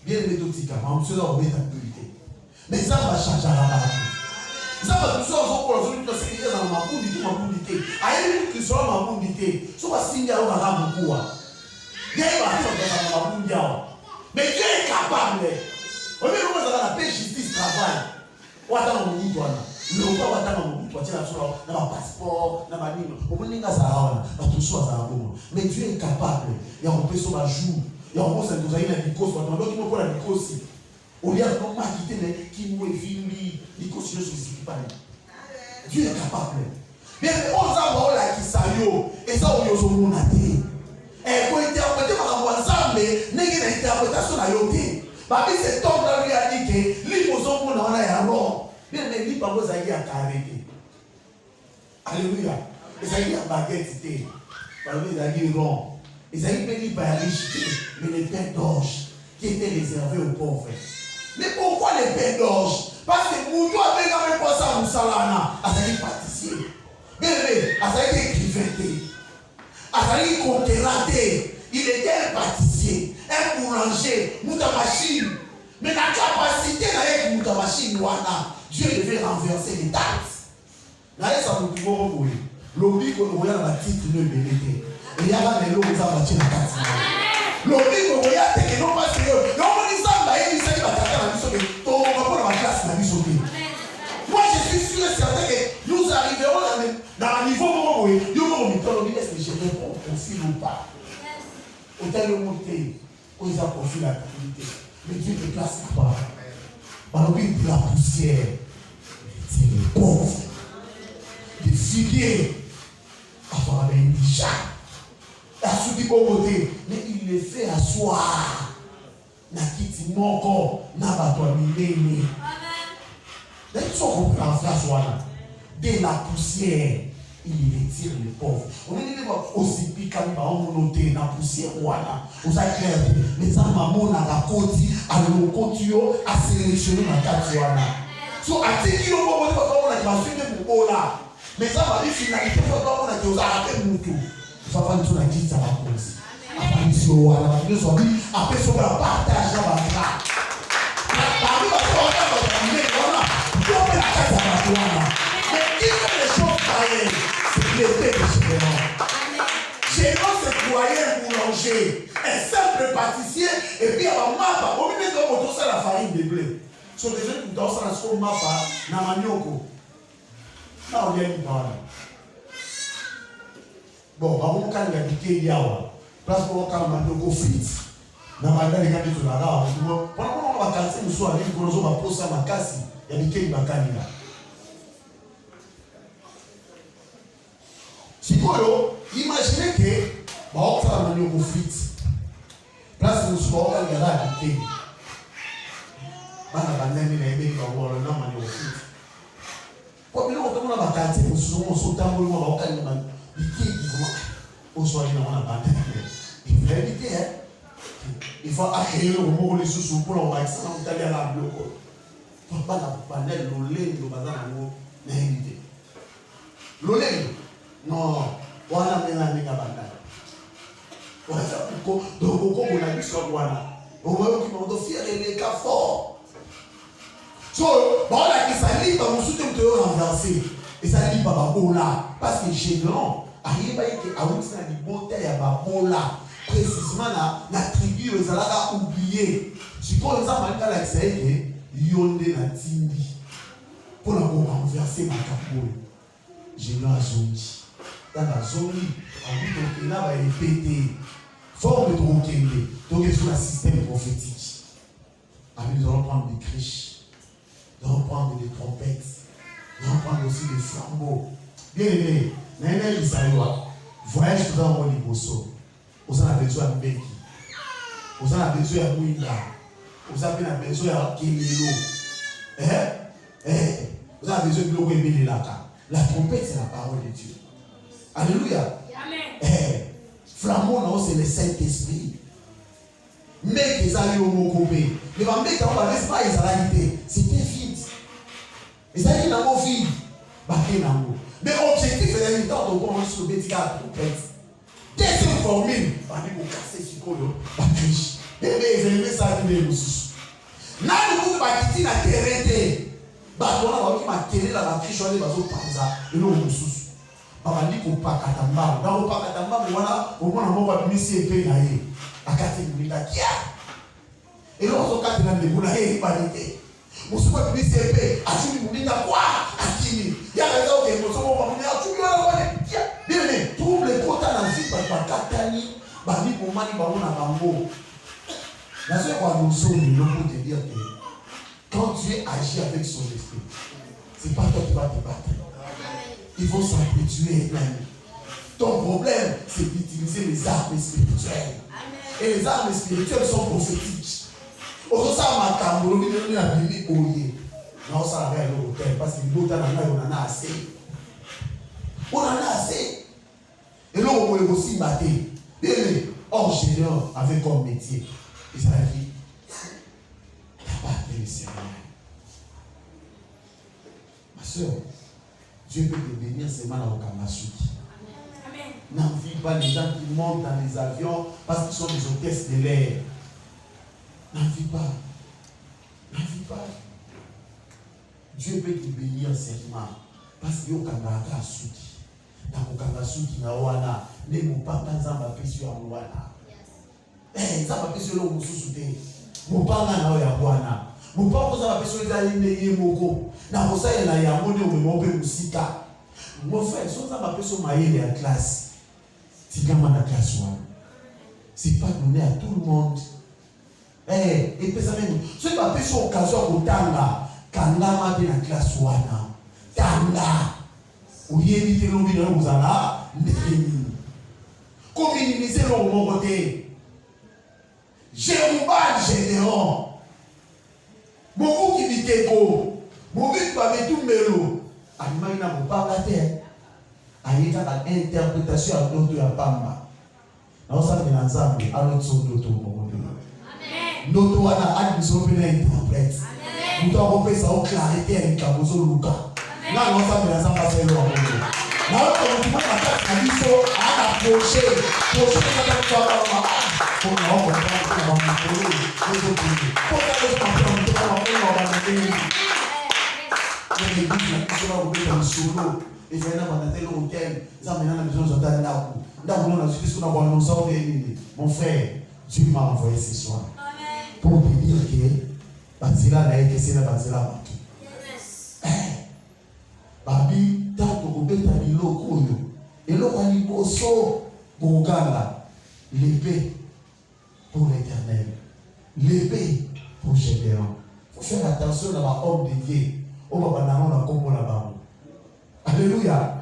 A: bien les méthodiques, mais cela va mettre en priorité. Mais ça va changer la barre. Ça va tout ça, on va faire une sécurité dans ma bondité. Aïe, qui sera ma bondité. Ça va signer à un beaucoup. Bien, il va faire dans ma bondité. Mais Dieu est capable. On met la paix, justice, travail. On attend mon bout, le roi attend mon bout, tu as un passeport, on a tout ça. Mais Dieu est capable. Il y a un peu sur la joue. Il y a un peu sur la Nikos, il y a un peu aussi. On lui a quitter les qui nous est venu, les cautions sur ce qui Dieu est capable. Mais on a la qui s'aille, et ça, on y a son monde à terre. Et pour interpréter par ensemble, n'est-ce pas l'interprétation à yoté. Parce que cet homme-là lui a dit que l'imposant qu'on a alors, bien mais lui, pas vous avez à arrêter. Alléluia. Et ça y est à baguette, parce que vous avez rond. Et ça y est béni par la richesse, mais les pains d'orge qui étaient réservés aux pauvres. Mais pourquoi les pains d'orge? Parce que vous avez quand même pas ça, vous salana, à ça y est pâtissier. Bien mais, à ça y est écrivain. À ça y est conquéranté. Il était un pâtissier, un boulanger, mouta machine. Mais la capacité d'aller mouta machine, Dieu devait renverser les taxes. D'ailleurs, ça nous pouvons voir. L'objet qu'on voit dans la titre de l'ébélité. Et il y a là des lots qui ont bâti la taxe. L'objet qu'on voit, c'est que non pas que non, on dit ça, il s'agit de la taxe. On va pas dans la classe, la mise au pied. Moi, je suis sûr et certain que nous arriverons dans un niveau où nous allons me dire est-ce que je réponds au profil ou pas. Autant le monter, où ils ont profil la capacité. Mais Dieu te place là-bas. Par le de la poussière, c'est les pauvres, les figuiers, avant avec un déjà. La soupe du bon côté, mais il les fait asseoir. Na kiti moko, na batwa milene. D'ailleurs, ils sont compris en phrase, de la poussière. Il retire les pauvres. On est aussi piquant par un monoté dans la poussière. Vous avez clair. Mais ça m'a mon à la côte, à le côté, à sélectionner ma carte. So, à ce qu'il y a un moment où on a suivi pour là. Mais ça va dire finalité pour qu'on a dit aux arabes moutou. Ça va dire la quitte à la cause. Après, ici, on va dire, après, on va partager la barre. Parmi les gens qui ont la carte à la cause. Mais qui fait les choses pareilles? L'épée de Gédéon. Gédéon se croyait un boulanger, un simple pâtissier, et puis à la mapa, au milieu de l'autre, c'est la farine de blé. Sur les gens qui doivent se la score mapa, na manioko. Là, on vient de parler. Bon, avant qu'on a dit qu'il y a, place pour quand on fit na bandali quand tu la là pendant qu'on va casser nous soit avec gros va poser ma casse ya bikei bakanina sikoyo imaginez que ba okala na nyoko fit place nous soit on gala bikei bana bandani na ebe ba wala na ma nyoko fit kwa bila utaona ba casser nous soit tambo mo ba okala na bikei comment on soit na wana bandani il faut éviter hein. Il faut accueillir le mot les sous pour on va extraire on t'a la bloco. Faut pas la panel l'olé do bazana ngo na invité. L'olé non, wana mena ninga banda. Wana ko do ko na biso wana. On va qui mando fier les cas fort. So, bon la qui s'allie ba musu te renverser. Et ça dit baba bola parce que gênant. Arrive que a witna di beauté ya ba bola. Précisément la tribu les alaka oublié si quoi les amants dans l'excès yonde na timbi pour la renverser ma capoule j'ai eu un zombie dans la zone en bout de là va répéter forme de troquende donc sur un système prophétique nous allons prendre des criches nous allons prendre des trompettes nous allons prendre aussi des flambeaux bien aimé nana isayoa voyage dans mon liboso. Vous avez besoin de Beki. Vous avez besoin de Mouinda. Vous avez besoin de Kimilo. Vous avez besoin de l'Ouébé Laka. La trompette, c'est la parole de Dieu. Alléluia. Amen. Flambeau, c'est le Saint-Esprit. Mais les alliés au Mokobé. Les Bambés, quand on va laisser pas les alliés, c'était vide. Les alliés n'ont pas vide. Mais l'objectif, c'est de temps de commencer sur le Bétika à la trompette. Deuxième formule, on dit qu'on casse ce qu'on a, la triche. Et bien, ils aiment ça qui est aussi. N'a le coup de quitter la terre. Bah, on a qui m'a tiré la triche, on est dans le panza, et l'eau sous. Bah, on dit qu'on pas katamba. Dans le pas katamba, voilà, au moins, on va misser et payer. À 4 minutes, et là, on a 4 minutes, on a une vanité. On se voit misser et payer. À tout le monde, quoi? À qui? Il y a raison, ok, on se voit, on a tout le monde. Bien aimé, trouve les quotas dans la vie par Katani, Bani Pomani, Baron à Bambo. La seule fois nous sommes, nous pouvons te dire que quand Dieu agit avec son esprit, ce n'est pas toi qui vas te battre. Il faut s'habituer. Ton problème, c'est d'utiliser les armes spirituelles. Et les armes spirituelles sont prophétiques. Aujourd'hui, ça m'a cambré, on a mis au lieu. Non, ça va aller au hôtel parce que l'autre, on en a assez. On en a assez. Et là, on peut aussi battre. Et ingénieur avec comme métier. Et ça dit, t'as battu le Seigneur. Ma soeur, Dieu peut te bénir seulement au Kamasuki. N'envie pas les gens qui montent dans les avions parce qu'ils sont des hôtesses de l'air. N'envie pas. N'envie pas. Dieu peut te bénir seulement parce qu'il y a un Kamasuki. Na kukangasuki na wana ne mupanga nzamba pesi ya wana nzamba pesi lo mususu te mupanga na ya bwana mupanga nzamba pesi ya ine ye moko na kosa na ya moni omemope musika mon frère so nzamba pesi mayele ya classe tikama na classe wana c'est pas donné à tout le monde et pesa même so ba pesi occasion kotanga kangama pe na classe wana tanga ou éviter l'obédience aux Allah, communiser le bon côté. Jérubal Gédéon. Beaucoup qui dit que mon but va mettre tout mélo. Animal n'a pas la terre. Aïe, à l'interprétation à d'autres à Pamba. Nous sommes dans l'ensemble à l'autre son d'autres. Notre on a admission pour l'interprète. Nous devons faire ça au clarité avec Kabozo Luka. Là, on s'est mis ensemble à faire le rôle. Là, on dit qu'on a fait un biseau à approcher. Approcher, ça va faire un peu. On va faire un peu de temps. Pour faire le temps, on va faire il y a des gens qui sont dans le solo. Et c'est un tel hôtel. Ça maintenant, la maison j'entends là. Là, on a dit ce qu'on a envoyé. Mon frère, Dieu m'a envoyé ce soir. Pour te dire que Bazila n'a été c'est la Bazila. Babi, tant que vous êtes à l'îlot, et l'eau à l'îlot, Bogala, l'épée pour l'Éternel, l'épée pour Gédéon. Il faut faire attention à l'homme de Dieu. Alléluia.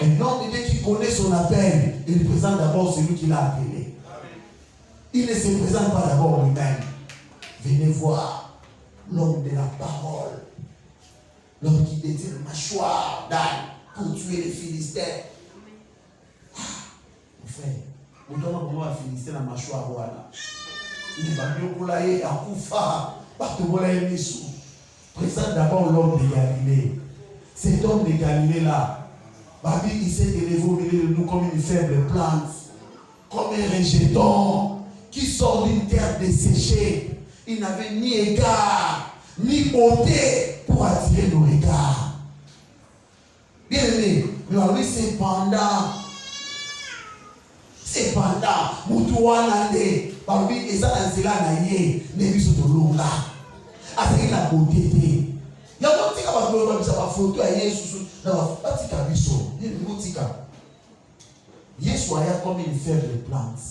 A: Un homme de Dieu qui connaît son appel, il présente d'abord celui qui l'a appelé. Il ne se présente pas d'abord lui-même. Venez voir l'homme de la parole. L'homme qui détient le mâchoire d'âne pour tuer les Philistins. Mon frère, vous donnez comment un Philistin la mâchoire voilà. Il va mieux pour l'aller à Koufa. Présente d'abord l'homme de Galilée. Cet homme de Galilée là, il s'est élevé au milieu de nous comme une faible plante, comme un rejeton qui sort d'une terre desséchée. Il n'avait ni égard, ni beauté pour attirer nos regards. Bien aimé, mais cependant, Moutouanande, et ça, c'est là, avec la beauté. Il y a un petit peu de photo à Jésus. Jésus est comme une faible plante.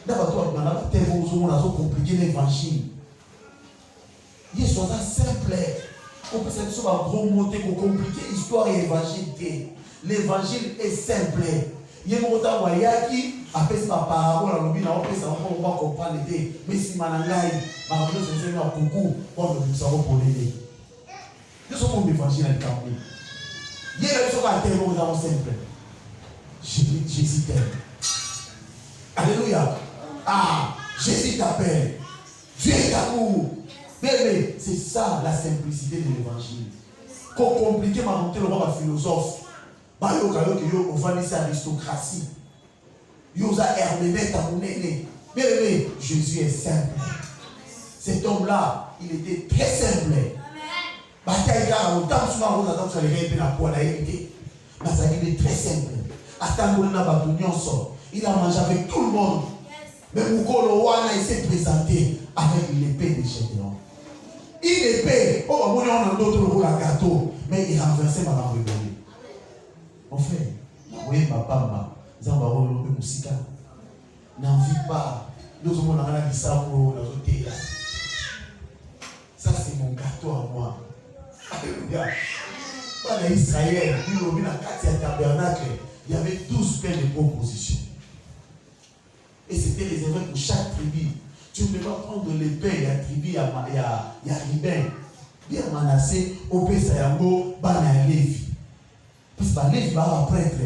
A: D'abord, on a compliqué l'évangile. Jésus est simple. On peut se dire gros monter pour compliquer l'histoire et l'évangile. L'évangile est simple. Il y a un moment qui après sa parole, on va comprendre. Mais si Manangaï, je vais beaucoup pour nous savoir pour l'aider. Nous sommes l'évangile à l'évangile. Il y a un tellement simple. Jésus t'aime. Alléluia. Ah, Jésus t'appelle. Dieu est d'amour. Mais c'est ça la simplicité de l'évangile. Qu'on complique ma montée le roi philosophe. On va laisser l'aristocratie. Yosa Herménète à mon aîné. Mais Jésus est simple. Cet homme-là, il était très simple. Il est très simple. Il a mangé avec tout le monde. Mais Moukolo il s'est présenté avec l'épée de Gédéon. Une épée, on a d'autres gâteau, mais il a renversé ma rébellion. Mon frère, oui, ma femme, Zambaro, le Moussika, n'en vit pas. Nous avons un bisabo, ça c'est mon gâteau à moi. Alléluia. Dans Israël, il y a tabernacle, il y avait 12 pains de propositions. Et c'était réservé pour chaque tribu. Tu ne peux pas prendre l'épée, il y a tribu, il y a Ribin, il y a Manassé, Opé Sayango, Bana Lévi. Parce que Lévi va prêtre.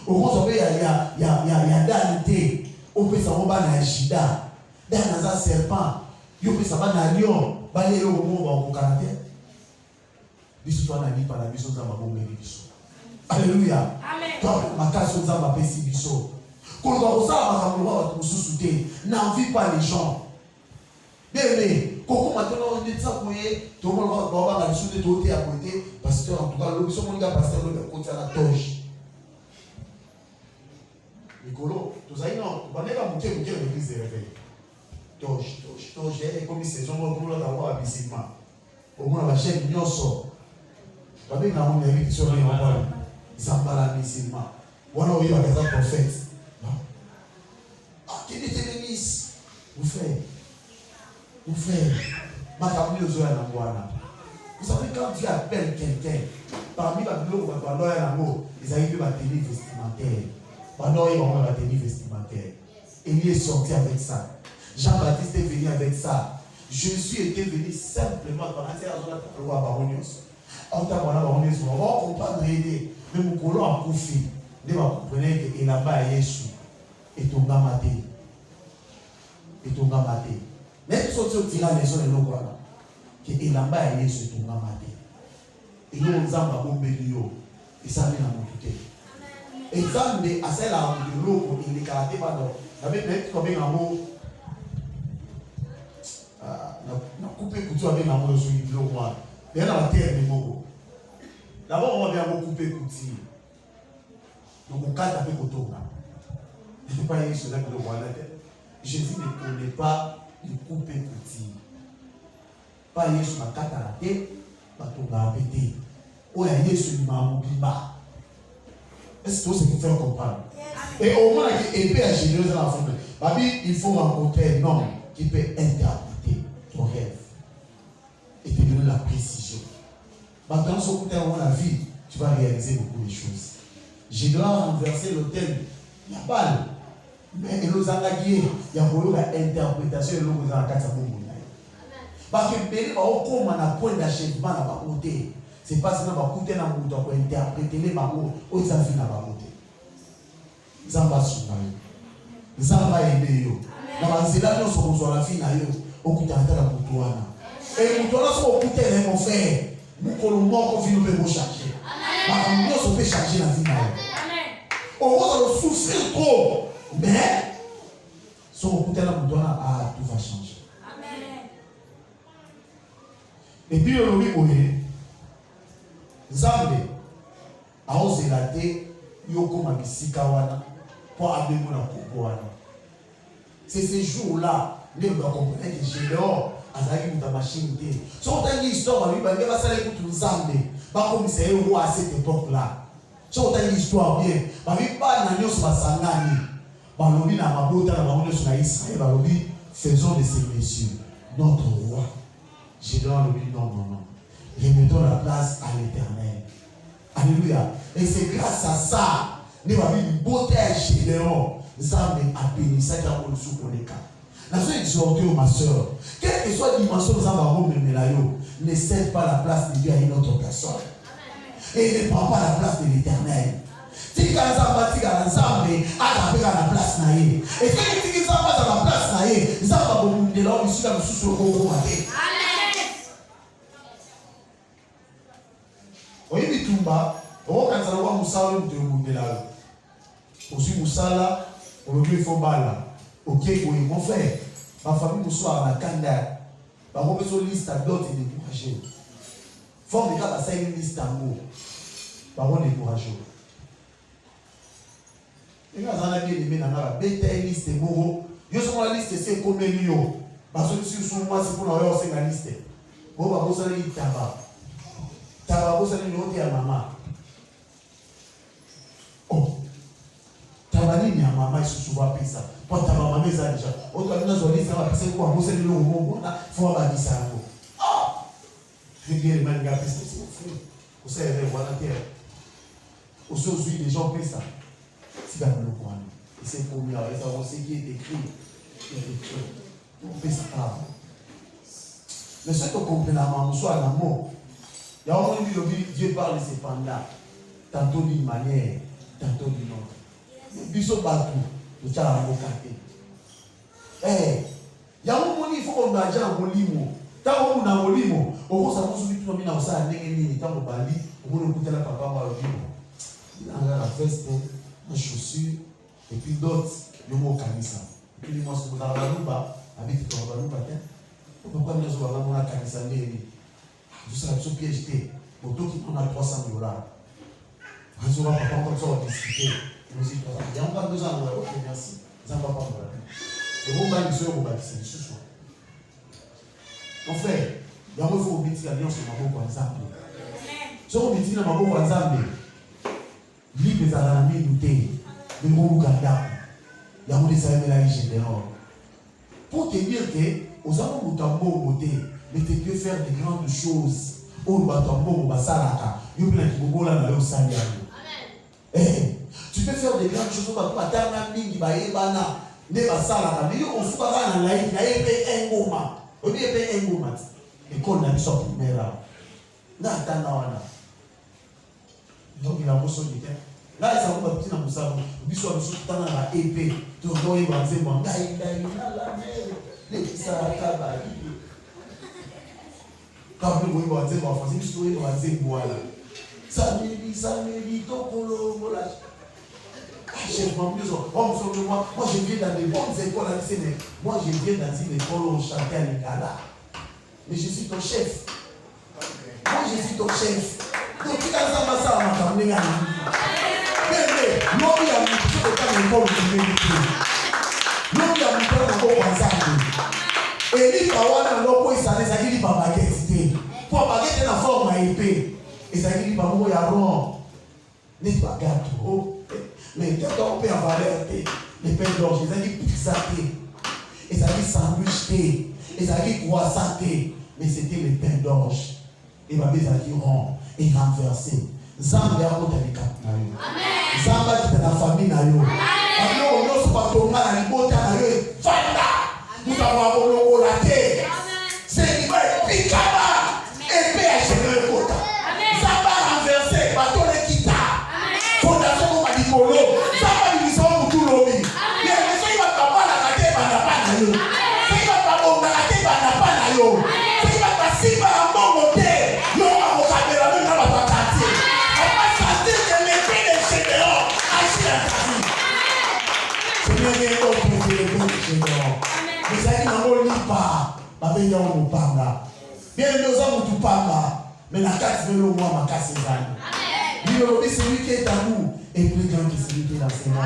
A: Au moins, il y a Danité, Opé Sayango, Bana Jida, Danaza Serpent, Yopé Sabana Lion, Balé au monde au Canada. Biso toi na par la biso za mabombe biso. Alléluia. Amen. Toi ma casse za ma pesi biso. Quand on ça va n'envie pas les gens. Bien aimé, quand maintenant on dit ça pour tout le monde va la sous de côté à côté parce que en tout cas le son gars pasteur le côté à la toge. Nicolo, tu sais non, on va pas monter l'église de réveil. Toge est comme saison comme là d'avoir habillement. Au moins la chaîne nyoso. Avec la mon ami qui sont les enfants. Zambala musulman. Voilà où il va être prophète. Ah, qu'il te bénisse. Mon frère, ma famille aux oeufs à la. Vous savez, quand Dieu appelle quelqu'un, parmi les blocs, ils arrivent à tenir vestimentaire. Pendant ils vont à tenir vestimentaire. Élie est sorti avec ça. Jean-Baptiste est venu avec ça. Jésus était venu simplement pendant cette loi baronios. On va comprendre aider. Mais mon colon a confié. Vous comprenez que là-bas, Jésus est tombé maté. Et tombé maté. Même si on tire les gens de l'eau, que là-bas, Jésus est tombé maté. Et nous, on a bombé l'eau. Et ça vient à mon côté. Exemple de à celle de l'eau, il est caracté par l'eau. Avec peut-être comme un mot. On a coupé couture avec un mot sur l'eau. Il y a la terre de Mogo. D'abord, on va bien couper couture. Donc, on cadre avec le tour. Je ne sais pas si cela que le roi l'a fait. Jésus ne connaît pas de couper couture. Pas Jésus m'a cadre à la tête, ma tour à péter. Ou Jésus m'a mobile. Est-ce que c'est ce qu'il faut comprendre? Et au moins, épée à généreuse dans la forme. Babi, il faut rencontrer un homme qui peut interpréter ton rêve et te donner la précision. Dans ce côté de la vie, tu vas réaliser beaucoup de choses. Je dois renverser l'hôtel, il y a balle. Mais il nous a guidé, il y a une interprétation et l'eau dans la carte. Parce que Béli va au comme un point d'achèvement à ma côté. C'est pas seulement ma côté, on doit interpréter les mamans aux avis à ma côté. Zamba Soumaï. Zamba Ebeyo. Dans la zéla, nous sommes la fille, au coup d'arrêter la Moutouana. Et Moutouana, sont au coup de mon frère. Nous colomons qu'on vit nous peut changer. Nous peut changer la vie. On va souffrir trop. Mais, son coup de la Moutouana, tout va changer. Et puis, le oui, Zambe, a osé la thé, Yoko Mabisika wana, pour abémona Kopoana. C'est ces jours-là, les gens comprennent que j'ai dehors, à la machine. Si on a une histoire, il va falloir que tu Zambe, pas comme c'est un roi à cette époque-là. Si on a une histoire bien, il va falloir que tu Sangani, Balobi na Mabota, Balobi sur Israël, Balobi, faisons de ces messieurs notre roi. J'ai donné le but, non. Remettons la place à l'Éternel. Alléluia. Et c'est grâce à ça, nous avons une beauté chez Léon. Nous avons béni ça qui a pour le sous pour les cas. La seule exhortée, ma soeur, quelle que soit la dimension de Zambarou, ne cède pas la place de Dieu à une autre personne. Et ne prend pas la place de l'Éternel. Si Zamba tika Nzambe, atapeka la place na ye. Et si tu Zamba dans la place na ye, Zamba bomundela là ici là sous le concours maté. Oui, mais tout bas, on va quand on musala de bomundela. Aussi musala, on veut faut bala. OK, oui, mon frère, ma famille musoa na kanda. Ba ko beso liste d'autres découragés. Faut déjà passer une liste en haut. Ba ko découragé. Et quand on a bien aimé, on a une liste de mots. Yo sur la liste, c'est comme yo. Parce que si sur moi, c'est pour nous avoir une liste. Bon, bah, vous allez tabac. Tabac, vous allez noter à maman. Oh. Tabac, ni à maman, il se souvent pris ça. Pour tabac, maman, ça déjà. Autre que nous avons dit, ça va passer quoi? Vous allez le mot, il faut avoir dit ça. Oh! Je vais dire, les mangas, c'est fou. Vous savez, voilà, terre. Aujourd'hui, les gens payent ça. Si dans le coin, et c'est pour mieux, et ça on sait qui est écrit, on fait ça. Mais ce que vous comprenez, nous sommes en amour. Il y a un moment où Dieu parle cependant, tantôt d'une manière, tantôt d'une autre. Bisous partout, nous sommes en vocaté. Il y a un moment où il faut qu'on ait un molimo. Tant qu'on a un molimo, on va s'en souvenir tout le monde, on s'en est tant qu'on bali, on va écouter la papa, on va le dire. Il a la veste. Des chaussures, et puis d'autres, le mot canissa. Et puis, moi, ce que vous avez avec le Balouba, pourquoi nous avons un canissa? Vous savez, ce piège, pour tout qui prend à $300. Vous aurez pas encore ça, on va discuter. Nous y passons. Il y a encore 2 ans, ok, merci. Ça ne va pas me. Et vous, vous bâtissez, ce soir. Mon frère, il y a un faut oublier l'alliance de ma bonne ensemble. Si on oublie ma bonne ensemble, libre des amis doutés, de mon gardien, il y a un des amis généraux. Pour te dire que, aux amours de tambour beauté, mais tu peux faire de grandes choses. Au tambour, au basalaka, tu peux faire de grandes choses. Au patana, mingi, baebana, ne basalaka, mais on se parle en laïc, il y a un engoma. On dit un engoma. L'école n'a pas son primaire. N'a attendant. Donc il a besoin de temps. Là, il s'en va petit dans le salon. Il dit, il dans la épée. Tout le monde va dire, les petits saraka, quand vous voyez, il va dire, il va dire, voilà. Ça me dit, voilà. Chef, moi, je viens dans des bonnes écoles à l'ICN. Moi, je viens dans une école où on chantait à l'Igala. Mais je suis ton chef. Moi, je suis ton chef. Donc, tu as ça, on va t'amener à l'Igala. Et il va avoir un ça les a par baguette. Pour baguette la forme à épée. Et ça dit par moi, il y a rond. N'est pas gâteau.
C: Mais quand on peut avoir les pains d'orge, ils ont dit pizza, ils ont dit sandwich, ils ont dit croissant, mais c'était les pains d'orge. Et ma mère a dit rond et renversé. Zambia a côté de cap na yo. Zambia qui est la famille na yo. Alors on n'ose pas tomber dans les bottes na yo. Fanda. Nous avons un la terre. C'est qui va picaba. Et puis à gérer le côté. Zambia renversé. Bateau le kita. Fondation comme a dit polo. Zambia dit son pour tout l'homme. Bien mais ça il va pas la terre bana pas na yo. Ça il va pas bomber la terre bana pas na yo. Ça il va pas si ba bon côté. Mais ça dit pas, ma belle on panga. Bien nous avons tout panga, mais la carte de l'eau moi ma casse est lui celui qui est à nous et plus grand que celui qui est dans ses mains.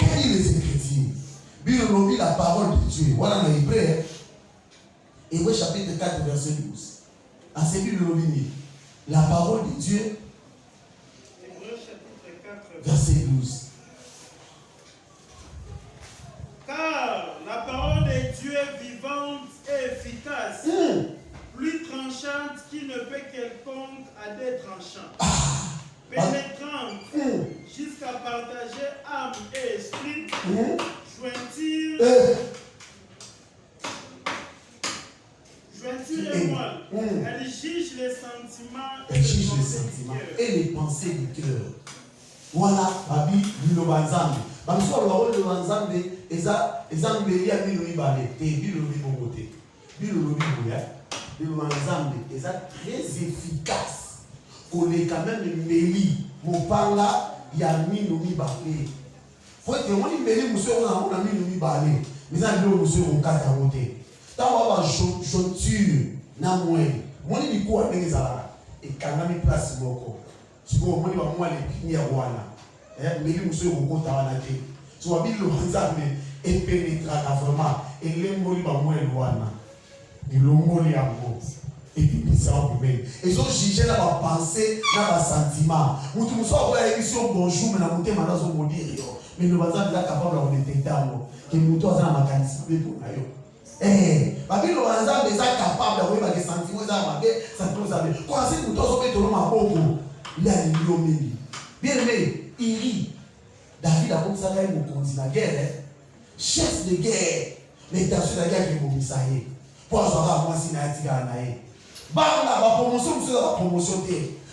C: Quel est les Écritures? Biologie la parole de Dieu. Voilà dans Hébreu. Hébreu chapitre 4 verset 12. En c'est biologie. La parole de Dieu.
B: Hébreu chapitre 4
C: verset 12.
B: Car la parole de Dieu est vivante et efficace, plus tranchante qu'il ne peut quelconque à des tranchants, pénétrante jusqu'à partager âme et esprit, jointure et moelle. Elle juge les sentiments
C: et les pensées du cœur. Voilà, Babi, Bilobanzambe. Bamswa le Banzambe, Ezambe, Lia Bilobale, et Bilobi Bobote. Bilobi Boya, Bilobanzambe, Eza très efficace. Qu'on est quand même Méli, mon parla, Yami Nomi Bakle. Faut que on y Méli, monsieur, on a mis Nomi Balé. Mais ça, monsieur, on a monté. Tant on va jointure, na moué. Moi, il dit quoi avec les Arabes? Et quand on a mis place, beaucoup. Si vous voulez, moi, les pignes à Wana. Mais les monsieur, on compte à Wana. Si vous avez le Banzambe, et pénétra vraiment. Et les mots, ils vont moins Wana. Ils l'ont molé à vous. Et puis, ils sont humains. Ils ont jugé dans ma pensée, dans ma sentiment. Vous tous, vous avez émission bonjour, mais la montée, maintenant, vous me dire. Mais le Banzambe est capable de détecter. Que nous, tous, on a ma qualité pour nous. Eh, Babi le Banzambe est capable d'avoir des sentiments, quand c'est nous tous au ma beaucoup, il a une million. Bien aimé, il rit. David a comme ça, il a la guerre, chef de guerre, mais dans la guerre qui est commissaire. Pour avoir moi si n'a pas naïe. Bah là, la promotion, c'est la promotion.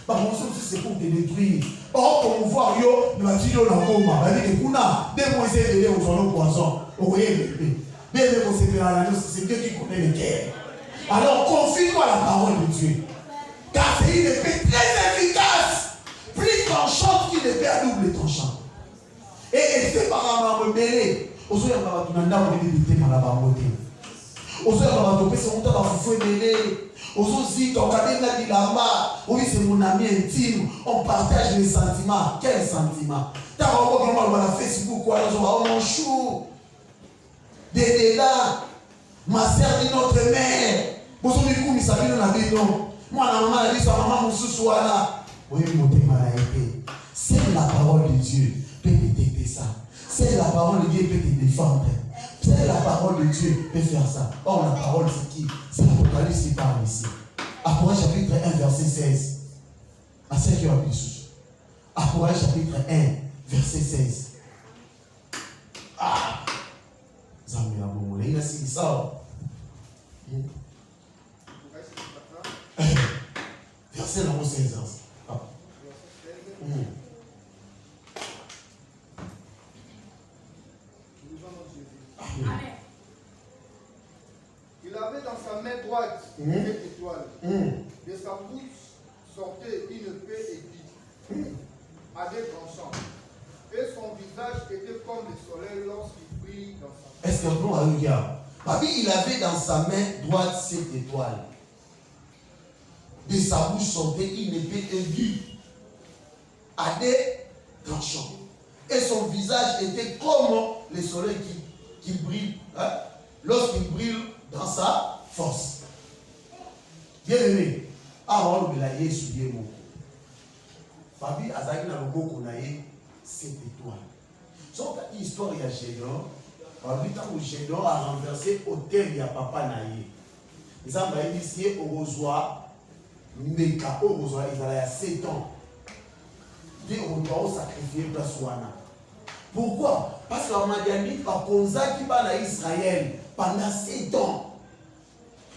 C: La promotion, c'est pour te détruire. Or, pour voir yo, il va dire yo dans coma. Il va dire que kuna, des mois c'est de aux zones poisson. Vous voyez le bébé. Bien aimé, c'est Dieu qui connaît les guerres. Alors, confie-toi la parole de Dieu. Car c'est une épée très efficace. Plus tranchante qu'une épée à double tranchant. Et c'est par un mêlé. Aux autres, on va tout éviter par la baroté. Aux autres, on va topper son temps à vous mêler. Aux autres, si quand on a dit là-bas, oui, c'est mon ami intime, on partage les sentiments. Quels sentiments? T'as encore comment on va Facebook, quoi, on va mon chou. Dédé là, ma sœur dit notre mère. Vous avez dit que ça vient dans la vie, non? Moi, la maman a dit ça, maman, mon sous là. Oui, mon épée. C'est la parole de Dieu peut détecter ça. C'est la parole de Dieu peut te défendre. C'est la parole de Dieu peut faire ça. Or, la parole, c'est qui? C'est l'Apocalypse qui parle ici. Apocalypse chapitre 1, verset 16. À ceux qui ont appris sous. Apocalypse chapitre 1, verset 16. Ah! Zamia Momola, il a signé ça. Verset numéro 16.
D: Amen. Il avait dans sa main droite une étoile. De sa bouche sortait une épée aiguë à des tranchants. Et son visage était comme le soleil lorsqu'il brille dans sa main.
C: Est-ce que nous regarde? Babi, il avait dans sa main droite cette étoile. De sa bouche sortait une épée aiguë à des tranchants. Et son visage était comme le soleil qui brille, hein, lorsqu'il brille dans sa force. Bien aimé, avant de la Yesu Yemo, Babi Azaki na loboko na ye, 7 étoiles. Donc, l'histoire, il y a Gédéon. Gédéon a renversé l'hôtel de papa Naïe. Ils ont initié au Rosoir, Meka, au Rosoir, il y a 7 ans. Puis on doit sacrifier place Wana. Pourquoi? Parce que la Madianite a consacré Israël pendant 7 ans.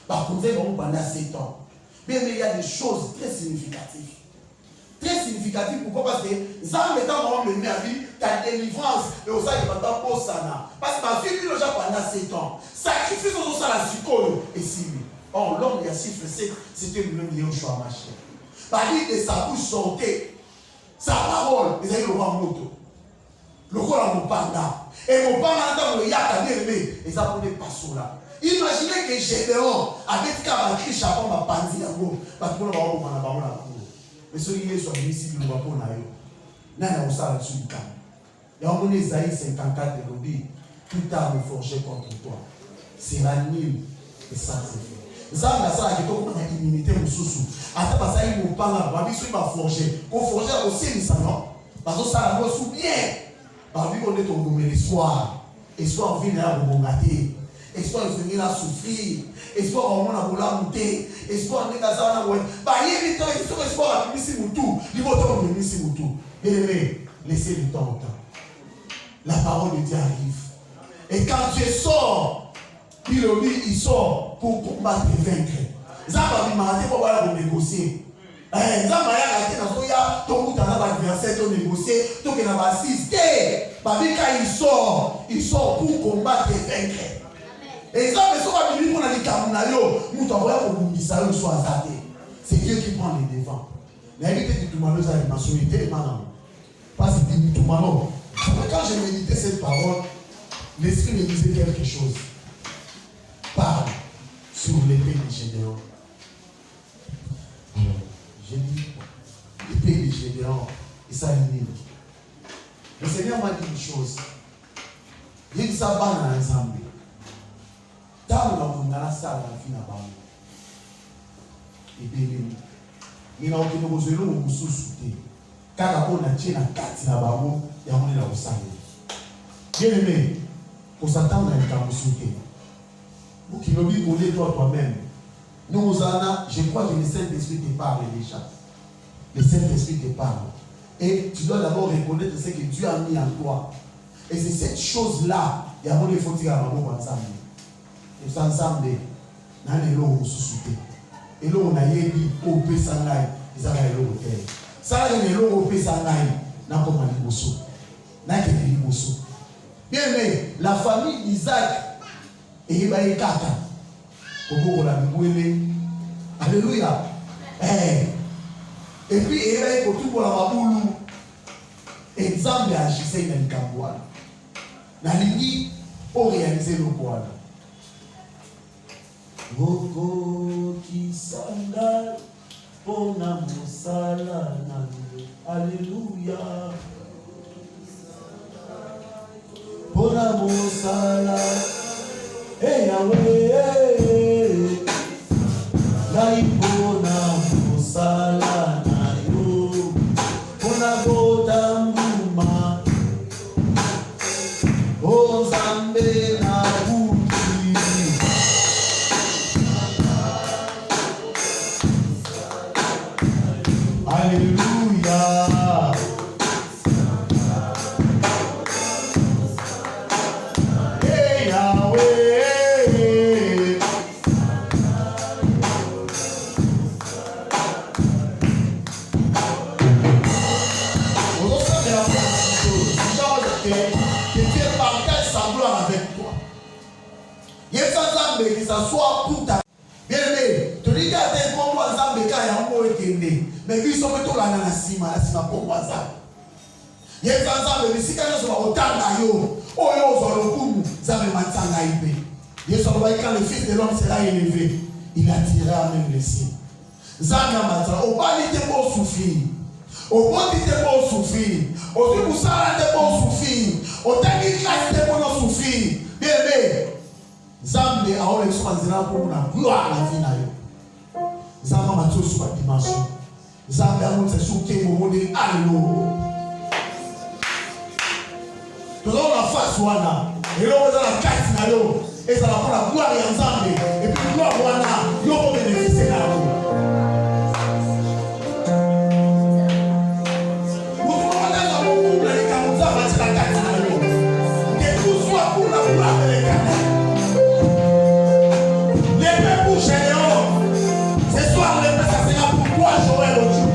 C: Pendant 7 ans. Mais il y a des choses très significatives. Très significatives. Pourquoi? Parce que Zam est en train de vie, ta délivrance, et au sein de ta posana. Parce que ma vie, il a pendant 7 ans. Sacrifice au sein de la psychologie. Et si lui. Or, l'homme, il y a chiffre 7, c'était lui-même qui a choisi à marcher. Par lui, de sa bouche sortait. Sa parole, ils avaient le roi moto. Le roi mon panda. Et mon panda, dans le yaka, et ils appelaient pas cela. Imaginez que Gédéon, avec Kabakri, Chapon, ma pandi, parce qu'on va avoir la cour. Mais ceux qui sont ici, ils ne vont pas naïo. N'a pas dessus du camp. Et on est Isaïe 54 et l'obé. Tout a me forgé contre toi. C'est la nul et ça c'est fait. Ça, on a ça, on a immunité au sous-sous. Après, ça, il ne parle pas. Il va forger. Qu'on forger aussi, ça, non? Parce que ça, on sous bien. Parce qu'on est au gourmet l'espoir. Espoir vient à vous gâter. Espoir venir à souffrir. Espoir au monde à vouloir monter. Espoir n'est pas ça. Bah, il y a des temps, espoir à Missi Moutou. Il va temps de Missi Moutou. Bien-aimé, laissez le temps au temps. La parole de Dieu arrive. Et quand Dieu sort, il sort pour combattre et vaincre. Zamba m'a dit pour négocier. Zamba a été dans Soya, ton bout à l'adversaire, ton négocier, ton qui n'a pas assisté. Babika il sort pour combattre et vaincre. Et ça, mais ça va venir pour aller Kamunayo, nous t'envoyons pour vous soit azaté. C'est Dieu qui prend les devants. L'invité du Toumano, ça a une mensualité, madame. Parce que du Toumano, quand j'ai médité cette parole, l'esprit me disait quelque chose. Parle sur l'épée de Gédéon. J'ai dit, l'épée de Gédéon, et ça limite. Le Seigneur m'a dit une chose. Il dit ça va dans l'ensemble. Tant on a la salle à la fin à Bamou. Et bien, il y a aucune chose où vous sous-soutez. Car on a tient la carte à Bamou, et on est là au salé. Bien aimé, pour s'attendre à une carte sous-soutée. Vous qui l'obéissez, vous connaissez toi-même. Nous, Anna, je crois que le Saint-Esprit te parle déjà. Le Saint-Esprit te parle. Et tu dois d'abord reconnaître ce que Dieu a mis en toi. Et c'est cette chose-là, il y a un faut dire à Maman ensemble. Et ça ensemble, dans les lots où sous-souté. Et là, on a dit, au Pessangaï, ils avaient l'eau au terre. Ça, les lots au Pessangaï, n'a pas mal de bosso. N'a pas de bosso. Bien, mais la famille d'Isaac, et il va y avoir alléluia. Et puis il va y avoir tout pour la baboulou. Exemple agissait dans le Cambouane. Dans l'Igni, pour réaliser le poil. Boko qui sandal, pour namusala, alléluia. Pour namusala. Hey Yahweh, naipona musala nayo, pona gota mbuma, o Zambe na buki. Alléluia. Hey Yahweh. Que ça soit pour ta bien aimé. Tu dis qu'il y a des bons voisins, mais quand il y a un mot qui est né, mais ils sont plutôt là dans la cima pour voisin. Il y a des gens qui si quelqu'un soit autant d'ailleurs, oh yo, sur le coup, ça me maintient à épée. Il y a quand le fils de l'homme sera élevé, il attirera même les siens. Zanga matra, au bas il était pour souffrir, au bas il était pour souffrir, au début ça il était pour souffrir, au dernier classe il était pour souffrir. Bien aimé. Zambe aole kusoma zina pour na gloire la vie na yo. Zambe matio sur la dimension. Zambe aole se souke mo mode allo. Toujours la face wana. Et là, on est dans la carte na yo. Et ça va prendre la gloire et ensemble. Et puis gloire wana, yo va bénéficier là. Vous demandez à mon couple les Kamouza va dire la carte na yo. Que tout soit pour la gloire de l'Éternel. Les peuples géants. Ce soir, les peuples, ça sera pour toi, Joël aujourd'hui.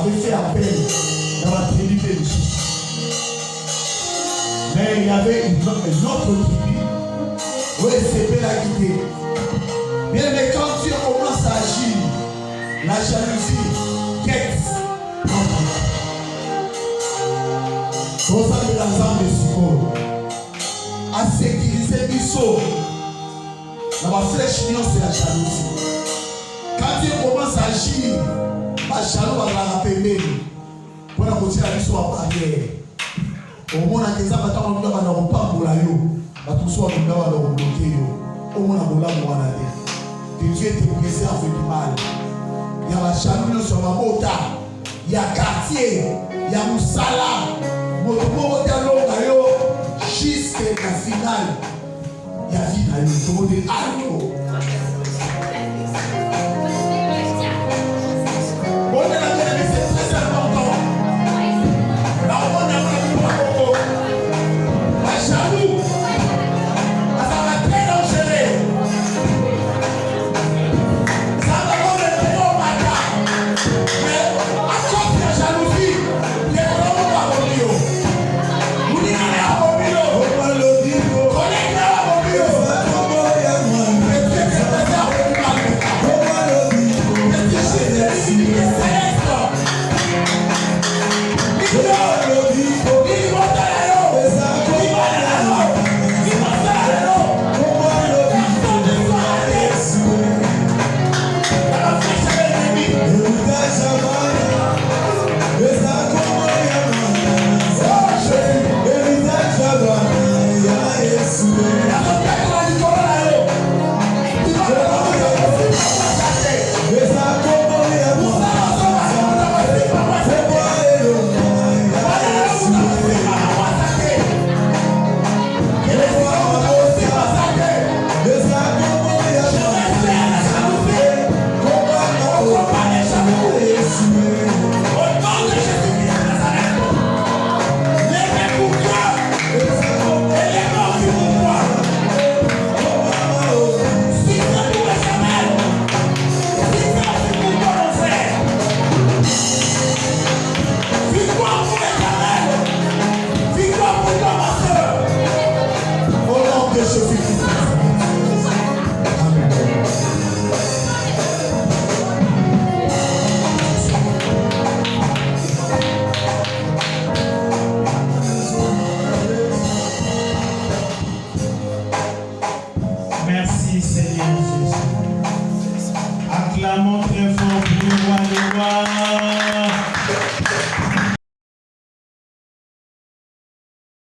C: avait fait appel dans la tribu de Jésus. Mais il y avait une autre tribu où Ézéchiel a quitté. Bien, mais quand Dieu commence à agir, la jalousie quitte. Pour ça, de l'ensemble de Sikoro, à sécuriser Bisso, dans ma flèche, c'est la jalousie. Quand Dieu commence à agir, la jalousie va la rappeler pour la continuer à l'histoire barrière. Au moins, à des amateurs, on ne va pas pour la yo. À tout soit, on va leur bloquer. Au moins, on va leur aller. Que Dieu te préserve du mal. Il y a la jalousie sur la mota. Il y a quartier. Il y a Moussala. Jusqu'à la finale. Il y a vie dans le monde.